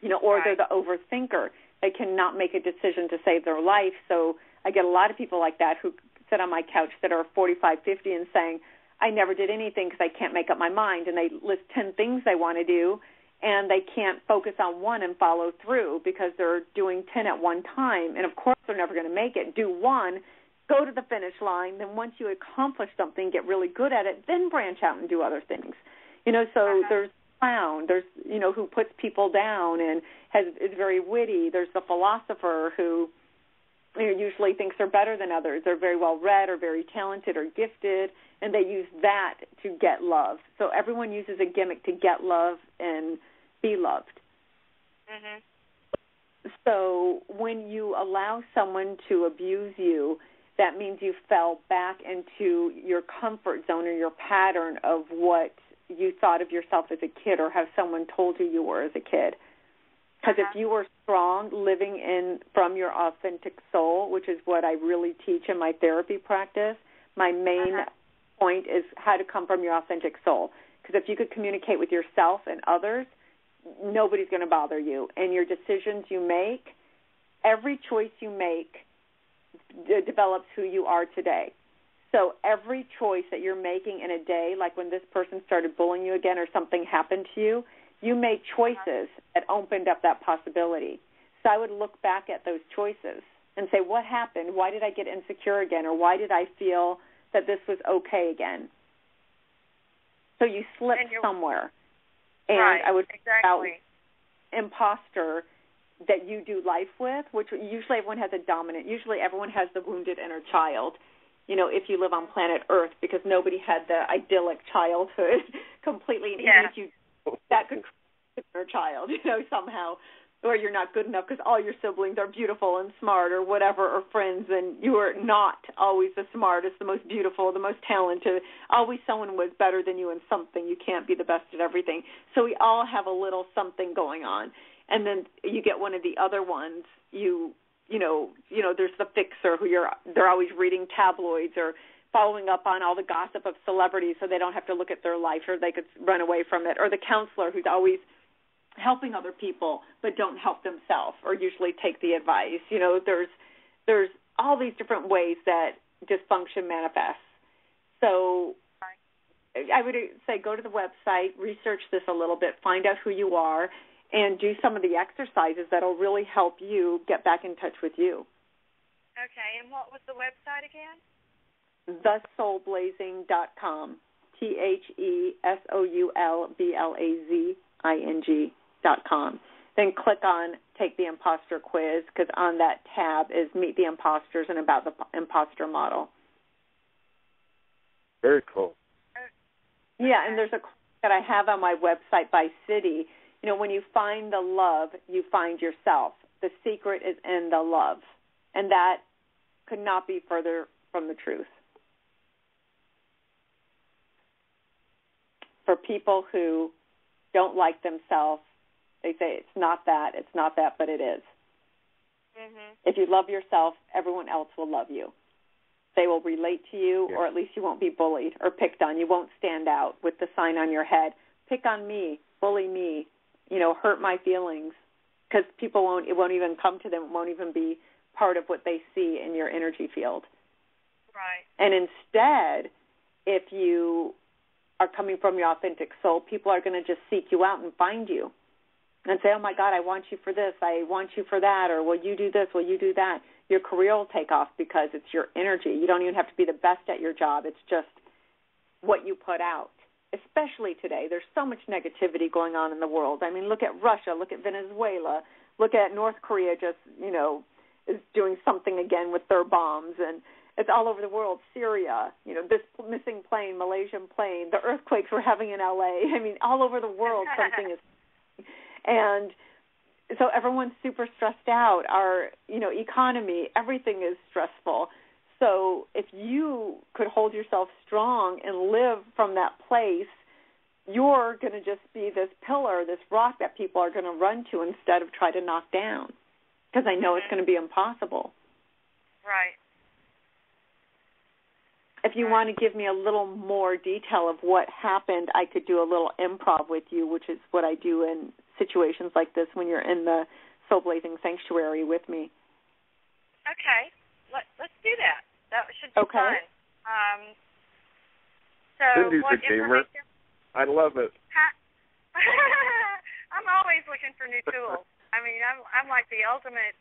You know, or they're the overthinker. They cannot make a decision to save their life. So I get a lot of people like that who sit on my couch that are 45, 50 and saying, I never did anything because I can't make up my mind. And they list 10 things they want to do, and they can't focus on one and follow through because they're doing 10 at one time. And, of course, they're never going to make it. Do one, go to the finish line. Then once you accomplish something, get really good at it, then branch out and do other things. You know, so there's clown. There's, you know, who puts people down and is very witty. There's the philosopher who, you know, usually thinks they're better than others. They're very well read or very talented or gifted, and they use that to get love. So everyone uses a gimmick to get love and be loved. So when you allow someone to abuse you, that means you fell back into your comfort zone or your pattern of what you thought of yourself as a kid or how someone told you you were as a kid. Because if you were strong, living from your authentic soul, which is what I really teach in my therapy practice, my main point is how to come from your authentic soul. Because if you could communicate with yourself and others, nobody's going to bother you. And your decisions you make, every choice you make develops who you are today. So every choice that you're making in a day, like when this person started bullying you again or something happened to you, you made choices that opened up that possibility. So I would look back at those choices and say, what happened? Why did I get insecure again? Or why did I feel that this was okay again? So you slipped somewhere. And I would exactly. Impostor that you do life with, which usually everyone has a dominant, usually everyone has the wounded inner child, you know, if you live on planet Earth, because nobody had the idyllic childhood completely. And even if you, that could create an inner child, you know, somehow, or you're not good enough because all your siblings are beautiful and smart or whatever, or friends, and you are not always the smartest, the most beautiful, the most talented. Always someone was better than you in something. You can't be the best at everything. So we all have a little something going on. And then you get one of the other ones, you know, there's the fixer who they're always reading tabloids or following up on all the gossip of celebrities so they don't have to look at their life or they could run away from it, or the counselor who's always helping other people but don't help themselves or usually take the advice. You know, there's all these different ways that dysfunction manifests. So I would say go to the website, research this a little bit, find out who you are, and do some of the exercises that will really help you get back in touch with you. Okay, and what was the website again? TheSoulBlazing.com, TheSoulBlazing.com. Then click on Take the Impostor Quiz, because on that tab is Meet the Imposters and About the Imposter Model. Very cool. Yeah, and there's a quiz that I have on my website by city. You know, when you find the love, you find yourself. The secret is in the love. And that could not be further from the truth. For people who don't like themselves, they say it's not that, but it is. Mm-hmm. If you love yourself, everyone else will love you. They will relate to you, or at least you won't be bullied or picked on. You won't stand out with the sign on your head. Pick on me, bully me, you know, hurt my feelings, because it won't even come to them, it won't even be part of what they see in your energy field. Right. And instead, if you are coming from your authentic soul, people are going to just seek you out and find you and say, oh, my God, I want you for this, I want you for that, or will you do this, will you do that? Your career will take off because it's your energy. You don't even have to be the best at your job. It's just what you put out. Especially today, there's so much negativity going on in the world. I mean, look at Russia, look at Venezuela, look at North Korea just, you know, is doing something again with their bombs, and it's all over the world. Syria, you know, this missing plane, Malaysian plane, the earthquakes we're having in L.A. I mean, all over the world something is. And so everyone's super stressed out. Our, you know, economy, everything is stressful. So if you could hold yourself strong and live from that place, you're going to just be this pillar, this rock that people are going to run to instead of try to knock down, because I know it's going to be impossible. Right. If you want to give me a little more detail of what happened, I could do a little improv with you, which is what I do in situations like this when you're in the SoulBlazing Sanctuary with me. Okay. Let's do that. That should be fun. So Cindy's what a gamer. I love it. I'm always looking for new tools. I mean, I'm like the ultimate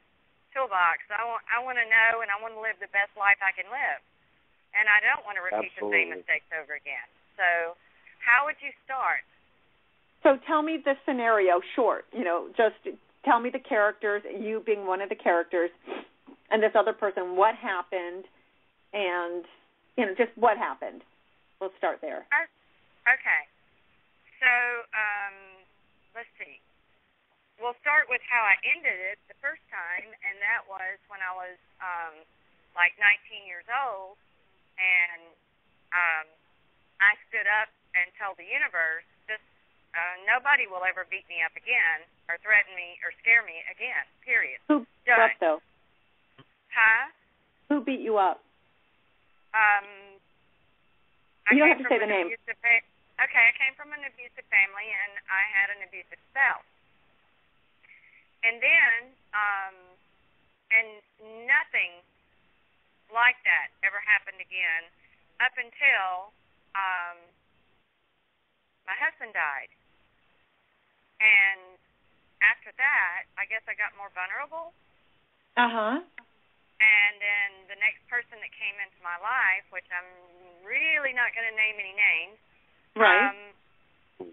toolbox. I want to know, and I want to live the best life I can live. And I don't want to repeat the same mistakes over again. So how would you start? So tell me the scenario, short. You know, just tell me the characters, you being one of the characters, and this other person, what happened, and, you know, just what happened. We'll start there. Okay. So let's see. We'll start with how I ended it the first time, and that was when I was like 19 years old, and I stood up and told the universe, nobody will ever beat me up again or threaten me or scare me again, period. Who beat you up, though? Huh? Who beat you up? You don't have to say the name. Okay, I came from an abusive family, and I had an abusive spouse. And then, and nothing like that ever happened again up until my husband died. And after that, I guess I got more vulnerable. Uh-huh. And then the next person that came into my life, which I'm really not going to name any names, right.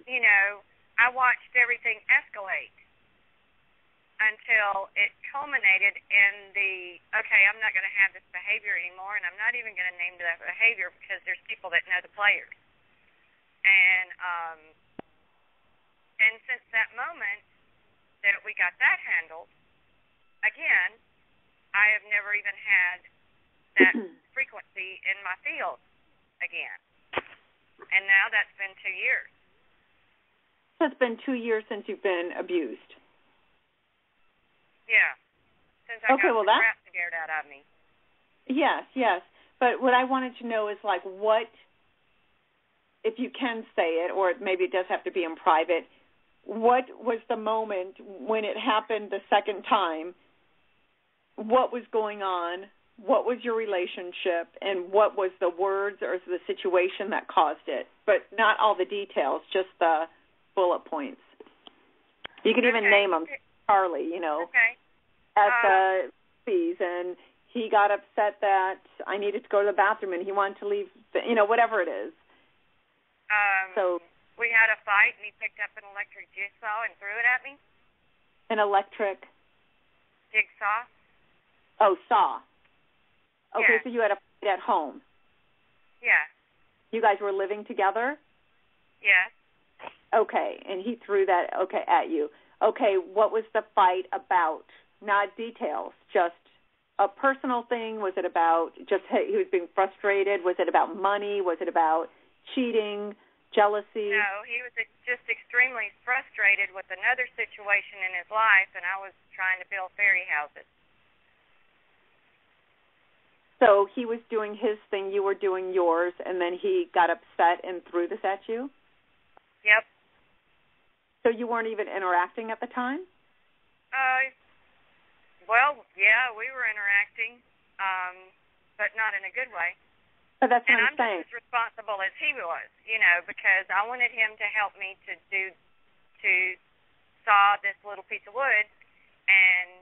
You know, I watched everything escalate until it culminated in the, okay, I'm not going to have this behavior anymore, and I'm not even going to name that behavior because there's people that know the players. And since that moment that we got that handled, again, I have never even had that frequency in my field again. And now that's been 2 years. So it's been 2 years since you've been abused. Yeah. Since I got the crap scared out of me. Yes, yes. But what I wanted to know is, like, what, if you can say it, or maybe it does have to be in private, what was the moment when it happened the second time? What was going on? What was your relationship? And what was the words or the situation that caused it? But not all the details, just the bullet points. You can even name them. Charlie, you know, at the fees, and he got upset that I needed to go to the bathroom, and he wanted to leave, you know, whatever it is. So we had a fight, and he picked up an electric jigsaw and threw it at me. An electric? Jigsaw. Oh, saw. Okay, yeah. So you had a fight at home. Yeah. You guys were living together? Yes. Okay, and he threw that, at you. Okay, what was the fight about? Not details, just a personal thing. Was it about just he was being frustrated? Was it about money? Was it about cheating, jealousy? No, he was just extremely frustrated with another situation in his life, and I was trying to build fairy houses. So he was doing his thing, you were doing yours, and then he got upset and threw this at you? Yep. So you weren't even interacting at the time? Well, yeah, we were interacting, but not in a good way. But that's what I'm saying. And I'm just as responsible as he was, you know, because I wanted him to help me to saw this little piece of wood, and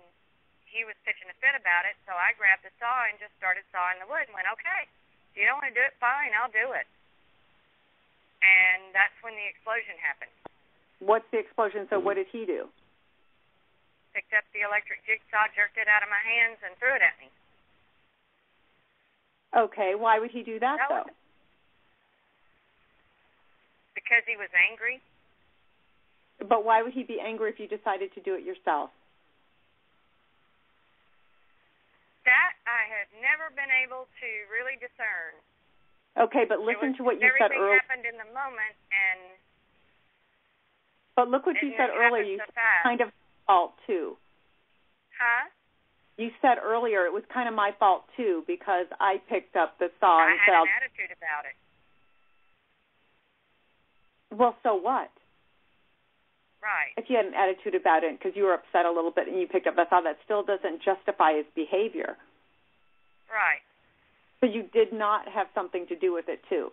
he was pitching a fit about it, so I grabbed the saw and just started sawing the wood and went, okay, if you don't want to do it, fine, I'll do it. And that's when the explosion happened. What's the explosion? So what did he do? Picked up the electric jigsaw, jerked it out of my hands, and threw it at me. Okay, why would he do that though? Because he was angry. But why would he be angry if you decided to do it yourself? That I have never been able to really discern. Okay, but listen to what you said earlier. Everything happened in the moment, and... But look what you said earlier. You kind of fault, too. Huh? You said earlier it was kind of my fault, too, because I picked up the saw and said... I had an attitude about it. Well, so what? Right. If you had an attitude about it because you were upset a little bit and you picked up the saw, that still doesn't justify his behavior. Right. So you did not have something to do with it, too,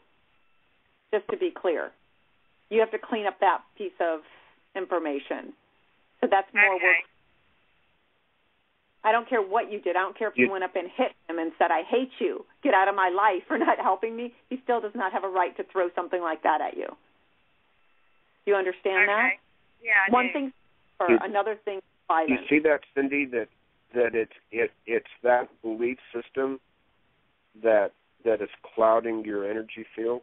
just to be clear. You have to clean up that piece of information. So that's more work. I don't care what you did. I don't care if you went up and hit him and said, I hate you, get out of my life for not helping me. He still does not have a right to throw something like that at you. Do you understand that? Yeah, I One do. thing for another thing, violence. You see that, Cindy, that it's that belief system that is clouding your energy field?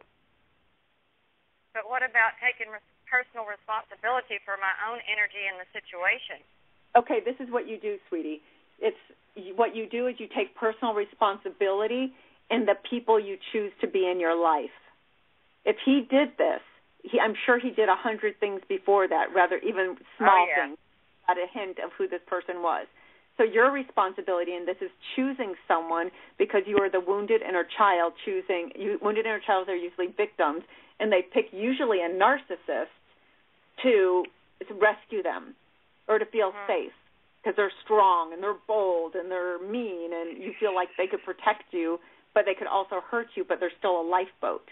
But what about taking personal responsibility for my own energy in the situation? Okay, this is what you do, sweetie. What you do is you take personal responsibility in the people you choose to be in your life. If he did this, I'm sure he did 100 things before that, rather even small things, got a hint of who this person was. So your responsibility in this is choosing someone because you are the wounded inner child wounded inner childs are usually victims, and they pick usually a narcissist to rescue them or to feel safe. because they're strong and they're bold and they're mean, and you feel like they could protect you, but they could also hurt you, but they're still a lifeboat.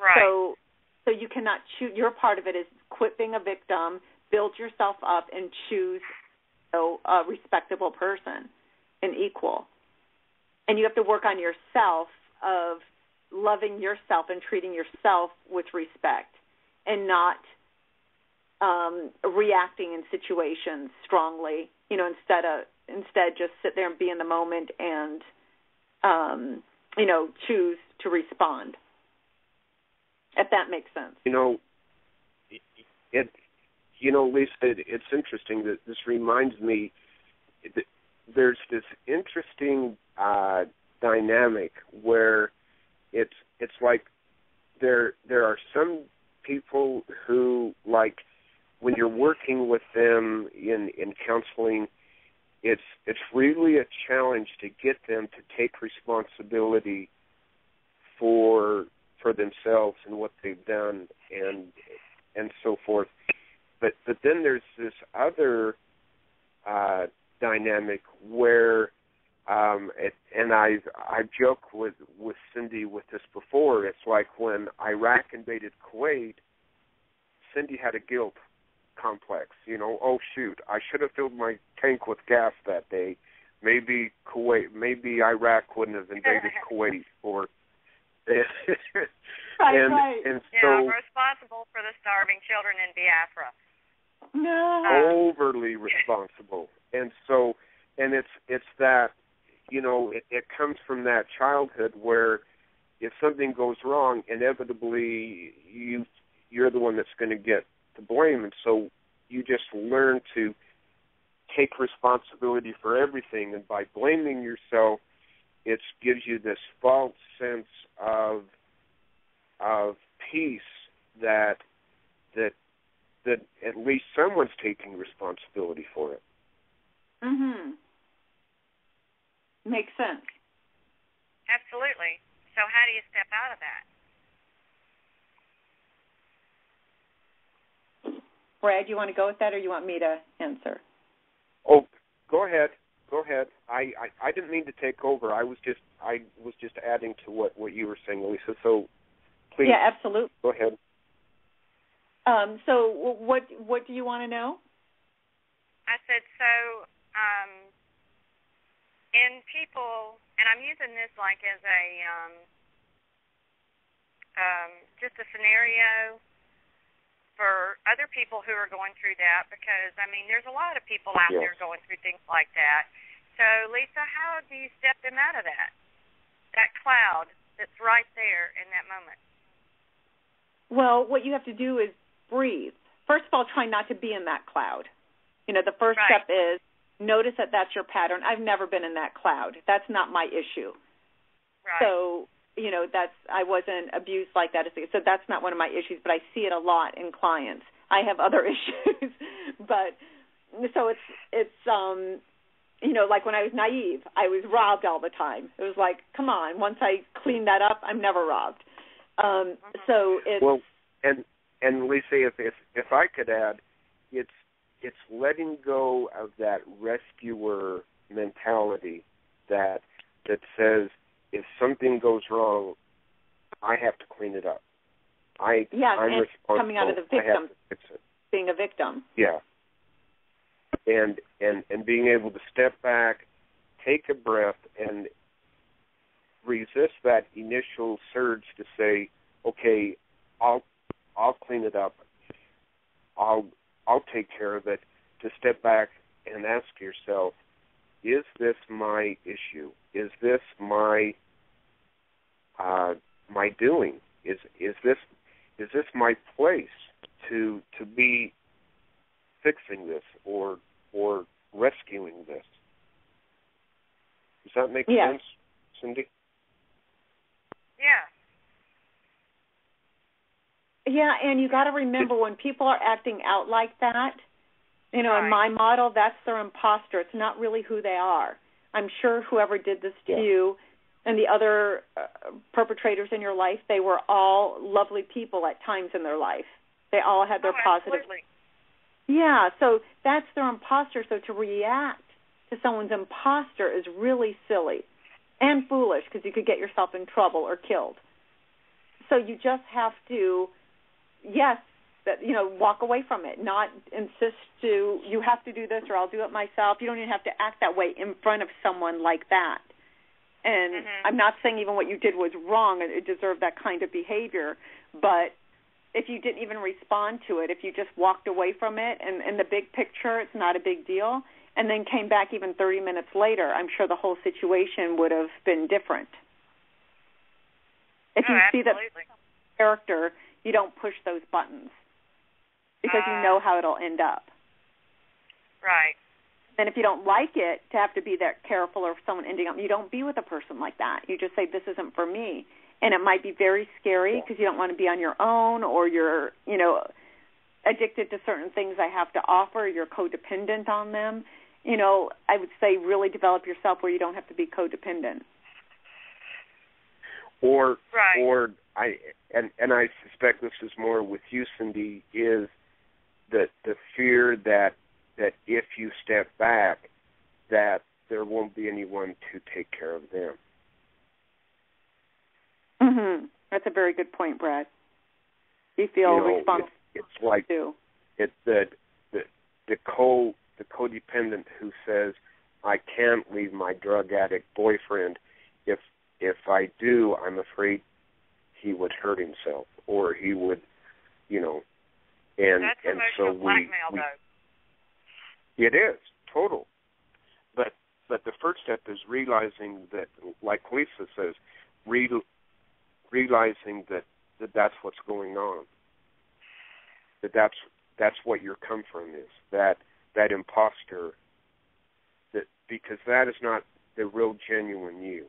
Right. So you cannot choose. Your part of it is quit being a victim, build yourself up, and choose a respectable person, an equal. And you have to work on yourself of loving yourself and treating yourself with respect and not reacting in situations strongly, instead just sit there and be in the moment and, choose to respond, if that makes sense. Lisa, it's interesting that this reminds me that there's this interesting dynamic where it's like there are some people who, like, when you're working with them in counseling, it's really a challenge to get them to take responsibility for themselves and what they've done and so forth. But then there's this other dynamic where, and I've joked with Cindy with this before. It's like when Iraq invaded Kuwait, Cindy had a guilt complex. Oh shoot, I should have filled my tank with gas that day. Maybe Iraq wouldn't have invaded Kuwait, or right. And so I'm responsible for the starving children in Biafra. No. Overly responsible. And it's that, it comes from that childhood where if something goes wrong, inevitably you're the one that's going to get the blame. And so you just learn to take responsibility for everything. And by blaming yourself, it gives you this false sense of peace that at least someone's taking responsibility for it. Mhm. Makes sense. Absolutely. So how do you step out of that? Brad, you want to go with that, or you want me to answer? Oh, go ahead. I didn't mean to take over. I was just adding to what you were saying, Lisa. So please. Yeah, absolutely. Go ahead. So what do you want to know? I said, in people, and I'm using this like as a just a scenario for other people who are going through that, because, there's a lot of people out there going through things like that. So, Lisa, how do you step them out of that cloud that's right there in that moment? Well, what you have to do is breathe. First of all, try not to be in that cloud. The first step is notice that that's your pattern. I've never been in that cloud. That's not my issue. Right. So, I wasn't abused like that. So that's not one of my issues, but I see it a lot in clients. I have other issues. But so it's like when I was naive, I was robbed all the time. It was like, come on, once I clean that up, I'm never robbed. So it's... Well, and Lisa, if I could add, it's letting go of that rescuer mentality that says if something goes wrong, I have to clean it up. I'm responsible. Coming out of the victim, I have to fix it. Being a victim. Yeah. And being able to step back, take a breath, and resist that initial surge to say, okay, I'll clean it up. I'll take care of it. To step back and ask yourself, is this my issue? Is this my doing? Is this my place to be fixing this or rescuing this? Does that make sense, Cindy? Yeah. Yeah, and you got to remember when people are acting out like that, in my model, that's their impostor. It's not really who they are. I'm sure whoever did this to you and the other perpetrators in your life, they were all lovely people at times in their life. They all had their positive. Absolutely. Yeah, so that's their imposter. So to react to someone's imposter is really silly and foolish because you could get yourself in trouble or killed. So you just have to, walk away from it, not insist you have to do this or I'll do it myself. You don't even have to act that way in front of someone like that. And I'm not saying even what you did was wrong and it deserved that kind of behavior, but if you didn't even respond to it, if you just walked away from it, and in the big picture it's not a big deal, and then came back even 30 minutes later, I'm sure the whole situation would have been different. If you see that character, you don't push those buttons because you know how it'll end up. Right. And if you don't like it, to have to be that careful or someone ending up, you don't be with a person like that. You just say, this isn't for me. And it might be very scary because you don't want to be on your own, or you're, addicted to certain things I have to offer. You're codependent on them. I would say really develop yourself where you don't have to be codependent. Or I suspect this is more with you, Cindy, is the fear that if you step back, that there won't be anyone to take care of them. That's a very good point, Brad. You feel responsible. It's like too. It's the codependent who says, I can't leave my drug addict boyfriend. If I do, I'm afraid he would hurt himself, or he would, and that's and emotional so blackmail, though. It is total. But the first step is realizing that, like Lisa says, realizing that that's what's going on. That's what your come from is, that imposter, that because that is not the real genuine you.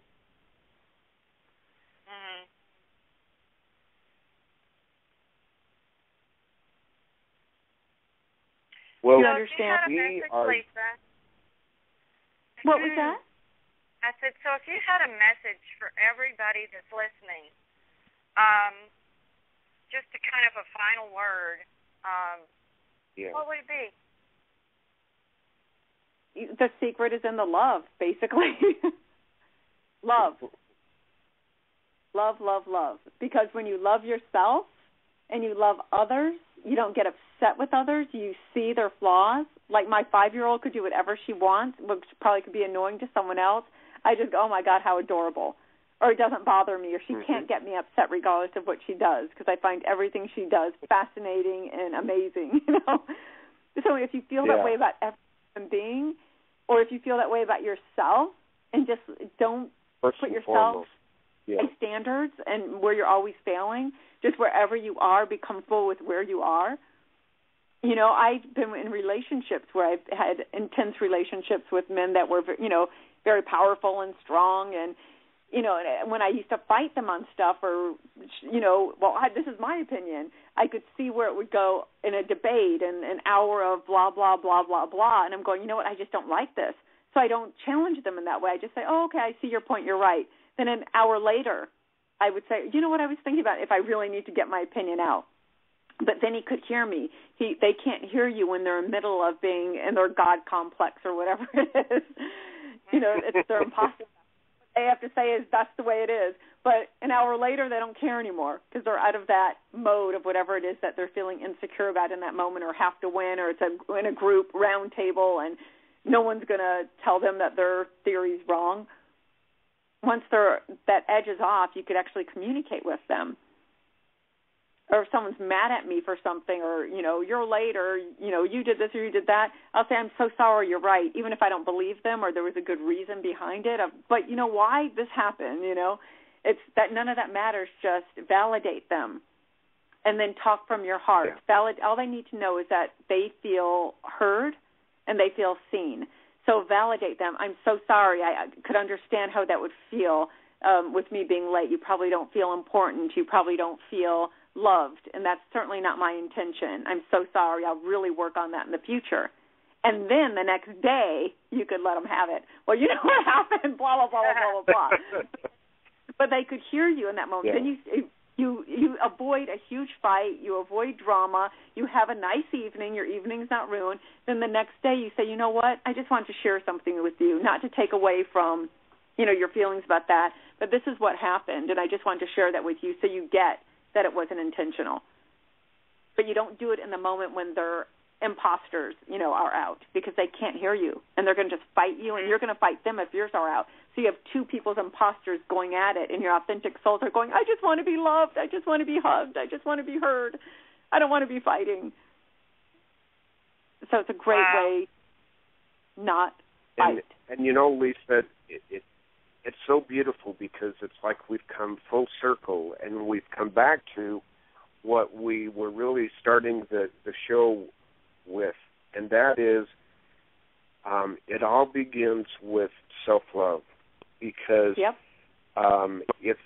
Well, you understand? Lisa. What was that? I said, so if you had a message for everybody that's listening, just a kind of a final word, what would it be? The secret is in the love, basically. Love. Love, love, love. Because when you love yourself and you love others, you don't get upset with others. You see their flaws. Like my 5-year-old could do whatever she wants, which probably could be annoying to someone else. I just go, oh, my God, how adorable. Or it doesn't bother me, or she can't get me upset regardless of what she does, because I find everything she does fascinating and amazing. So if you feel that way about every human being, or if you feel that way about yourself, and just don't put yourself high standards and where you're always failing, just wherever you are, be comfortable with where you are. I've been in relationships where I've had intense relationships with men that were, very powerful and strong, and when I used to fight them on stuff, or, this is my opinion, I could see where it would go in a debate and an hour of blah, blah, blah, blah, blah, and I'm going, you know what, I just don't like this. So I don't challenge them in that way. I just say, oh, okay, I see your point, you're right. Then an hour later, I would say, you know what I was thinking about if I really need to get my opinion out. But then he could hear me. They can't hear you when they're in the middle of being in their God complex or whatever it is. It's their imposter. What they have to say is that's the way it is. But an hour later, they don't care anymore because they're out of that mode of whatever it is that they're feeling insecure about in that moment, or have to win, or it's in a group round table and no one's going to tell them that their theory's wrong. Once that edge is off, you could actually communicate with them. Or if someone's mad at me for something, or, you're late, or, you did this or you did that, I'll say, I'm so sorry, you're right, even if I don't believe them or there was a good reason behind it. But you know why this happened, It's that none of that matters. Just validate them and then talk from your heart. Yeah. All they need to know is that they feel heard and they feel seen. So validate them. I'm so sorry. I could understand how that would feel with me being late. You probably don't feel important. You probably don't feel loved, and that's certainly not my intention. I'm so sorry. I'll really work on that in the future. And then the next day, you could let them have it. Well, you know what happened, blah, blah, blah, blah, blah, blah. But they could hear you in that moment. Yeah. Then you avoid a huge fight, you avoid drama, you have a nice evening, your evening's not ruined, then the next day you say, you know what, I just want to share something with you, not to take away from, your feelings about that, but this is what happened, and I just want to share that with you so you get that it wasn't intentional. But you don't do it in the moment when they're imposters, are out, because they can't hear you, and they're going to just fight you, and you're going to fight them if yours are out. So you have two people's imposters going at it, and your authentic souls are going, I just want to be loved, I just want to be hugged, I just want to be heard, I don't want to be fighting. So it's a great way not fight. And Lisa, it's so beautiful because it's like we've come full circle, and we've come back to what we were really starting the show with, and that is it all begins with self-love, because if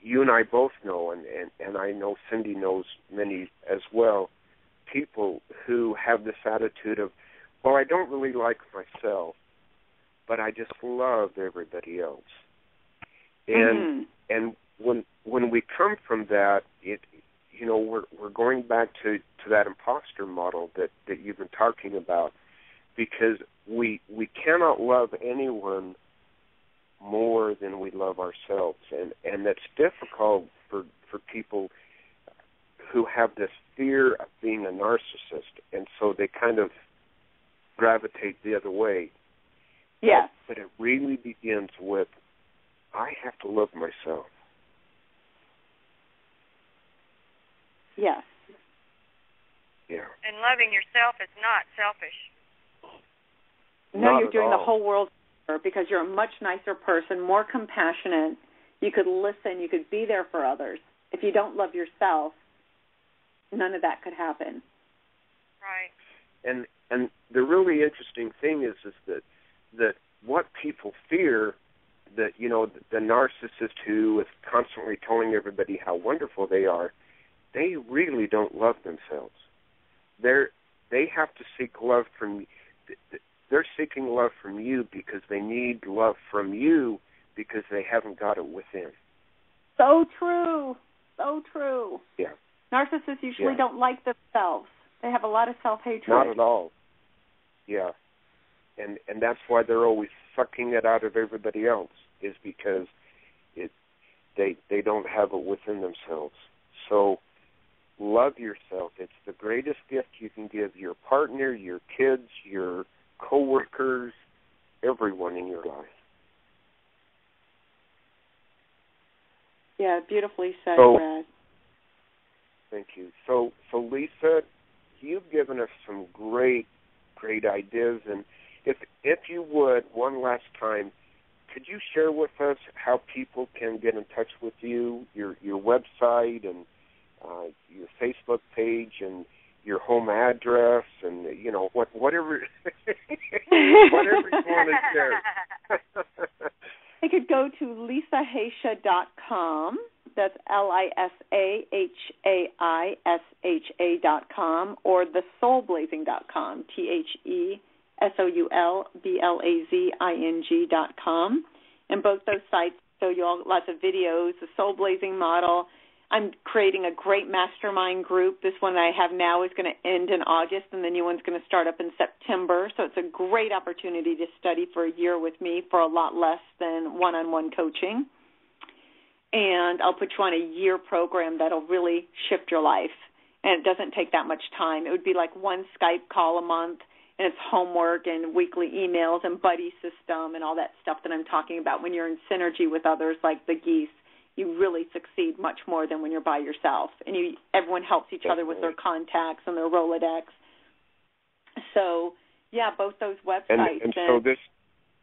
you and I both know, and I know Cindy knows many as well, people who have this attitude of, well, I don't really like myself, but I just love everybody else. And when we come from that, we're going back to that imposter model that you've been talking about, because we cannot love anyone more than we love ourselves, and that's difficult for people who have this fear of being a narcissist, and so they kind of gravitate the other way. Yes. But it really begins with, I have to love myself. Yes. Yeah. And loving yourself is not selfish. No, you're doing the whole world because you're a much nicer person, more compassionate. You could listen. You could be there for others. If you don't love yourself, none of that could happen. Right. And the really interesting thing is that what people fear, that the narcissist who is constantly telling everybody how wonderful they are, they really don't love themselves. They have to seek love from. They're seeking love from you because they need love from you because they haven't got it within. So true. So true. Yeah. Narcissists usually don't like themselves. They have a lot of self-hatred. Not at all. Yeah. And that's why they're always sucking it out of everybody else, is because they don't have it within themselves. So love yourself. It's the greatest gift you can give your partner, your kids, your coworkers, everyone in your life. Yeah, beautifully said, Brad. Thank you. So Lisa, you've given us some great ideas, and if you would, one last time, could you share with us how people can get in touch with you, your website and your Facebook page and your home address, and whatever whatever you want to share. They could go to lisahaisha.com. That's LISAHAISHA.com, or thesoulblazing.com, TheSoulBlazing.com. And both those sites show you all lots of videos, the Soul Blazing model. I'm creating a great mastermind group. This one I have now is going to end in August, and the new one's going to start up in September. So it's a great opportunity to study for a year with me for a lot less than one-on-one coaching. And I'll put you on a year program that'll really shift your life. And it doesn't take that much time. It would be like one Skype call a month, and it's homework and weekly emails and buddy system and all that stuff that I'm talking about. When you're in synergy with others like the Geese, you really succeed much more than when you're by yourself. And everyone helps each other with their contacts and their Rolodex. So, yeah, both those websites. And so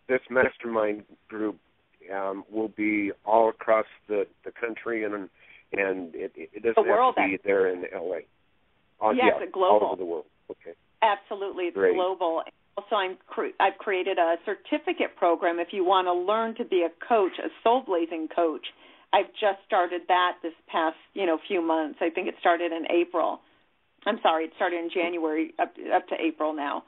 this mastermind group will be all across the country, and it doesn't have to be there in L.A. It's global. All over the world. Okay. Absolutely, it's global. Also, I've created a certificate program if you want to learn to be a coach, a soul-blazing coach. I've just started that this past, few months. I think it started in April. I'm sorry, it started in January up to April now.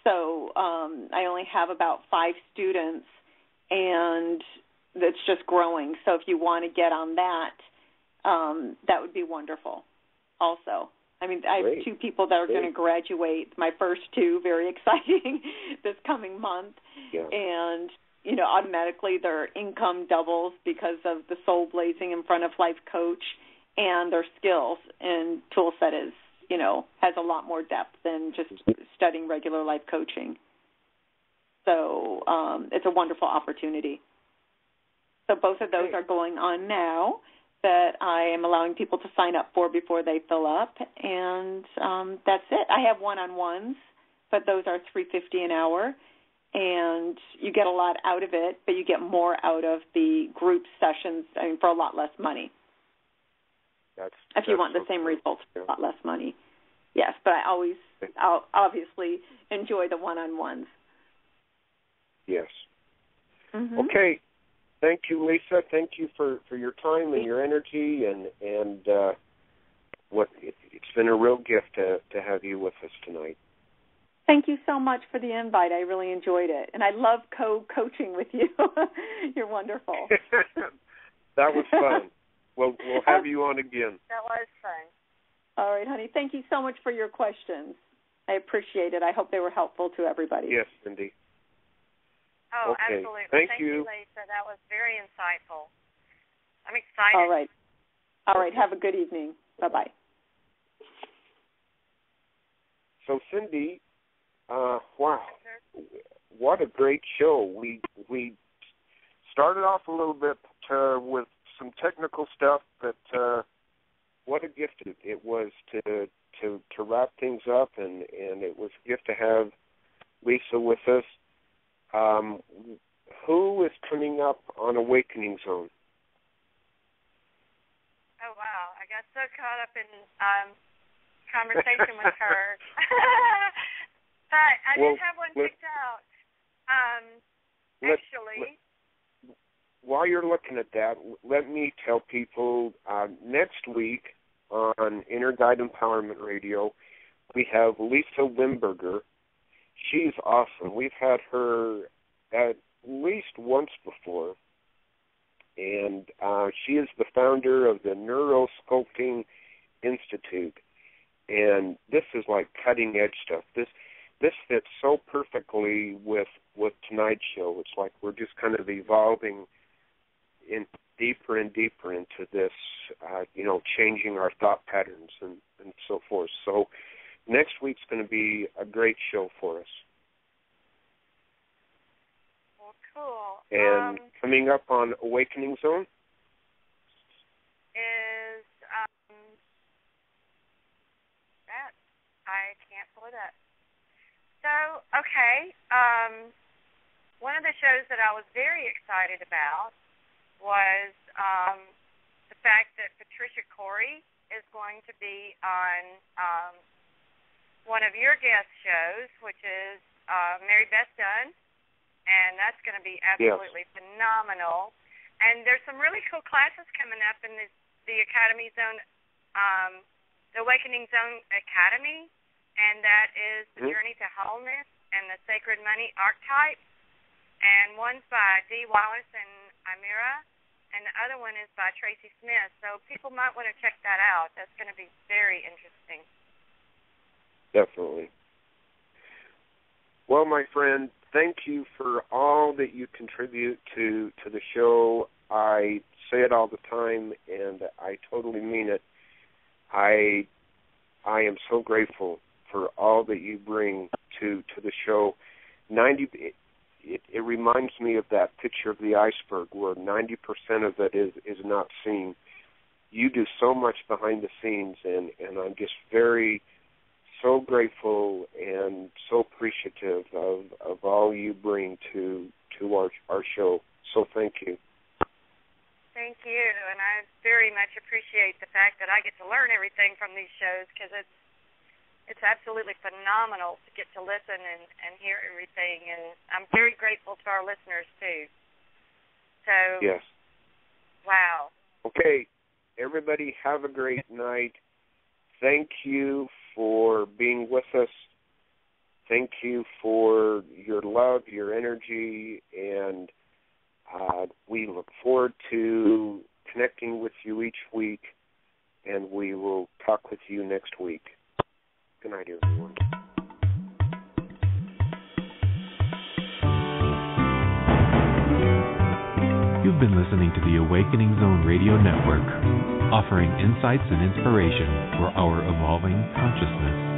So I only have about 5 students, and it's just growing. So if you want to get on that, that would be wonderful also. I mean, I Great. have 2 people that are going to graduate, my first 2, very exciting, this coming month. Yeah. And, you know, automatically their income doubles because of the SoulBlazing in front of life coach, and their skills and tool set is, you know, has a lot more depth than just studying regular life coaching. So it's a wonderful opportunity. So both of those are going on now that I am allowing people to sign up for before they fill up, and that's it. I have one-on-ones, but those are $3.50 an hour, and you get a lot out of it, but you get more out of the group sessions, I mean, for a lot less money. If you want the same results for a lot less money. Yes, but I'll obviously enjoy the one-on-ones. Yes. Mm-hmm. Okay. Thank you, Lisa. Thank you for your time and your energy, and it's been a real gift to have you with us tonight. Thank you so much for the invite. I really enjoyed it, and I love co-coaching with you. You're wonderful. That was fun. We'll have you on again. That was fun. All right, honey. Thank you so much for your questions. I appreciate it. I hope they were helpful to everybody. Yes, Cindy. Oh, okay. absolutely. Thank you, Lisa. That was very insightful. I'm excited. All right. All right. Have a good evening. Bye-bye. So, Cindy, wow, what a great show. We started off a little bit with some technical stuff, but what a gift it was to wrap things up, and it was a gift to have Lisa with us. Who is coming up on Awakening Zone? Oh, wow. I got so caught up in conversation with her. But I did have one picked out. Actually. While you're looking at that, let me tell people next week on Inner Guide Empowerment Radio, we have Lisa Wimberger. She's awesome. We've had her at least once before, and she is the founder of the Neurosculpting Institute, and this is like cutting-edge stuff. This fits so perfectly with tonight's show. It's like we're just kind of evolving in deeper and deeper into this, changing our thought patterns and so forth. So next week's going to be a great show for us. Well, cool. And coming up on Awakening Zone is that I can't pull it up. So, okay, one of the shows that I was very excited about was the fact that Patricia Corey is going to be on one of your guest shows, which is Mary Beth Dunn, and that's going to be absolutely phenomenal. And there's some really cool classes coming up in the Academy Zone, the Awakening Zone Academy, and that is The Journey to Wholeness and the Sacred Money Archetype. And one's by Dee Wallace and Amira, and the other one is by Tracy Smith. So people might want to check that out. That's going to be very interesting. Definitely. Well, my friend, thank you for all that you contribute to the show. I say it all the time, and I totally mean it. I am so grateful for all that you bring to the show. It reminds me of that picture of the iceberg where 90% of it is not seen. You do so much behind the scenes, and I'm just so grateful and so appreciative of all you bring to our show. So thank you. Thank you, and I very much appreciate the fact that I get to learn everything from these shows, because it's absolutely phenomenal to get to listen and hear everything, and I'm very grateful to our listeners, too. So, yes. Wow. Okay, everybody have a great night. Thank you for being with us. Thank you for your love, your energy, and we look forward to connecting with you each week. see you next week. Good night, everyone. You've been listening to the Awakening Zone Radio Network, offering insights and inspiration for our evolving consciousness.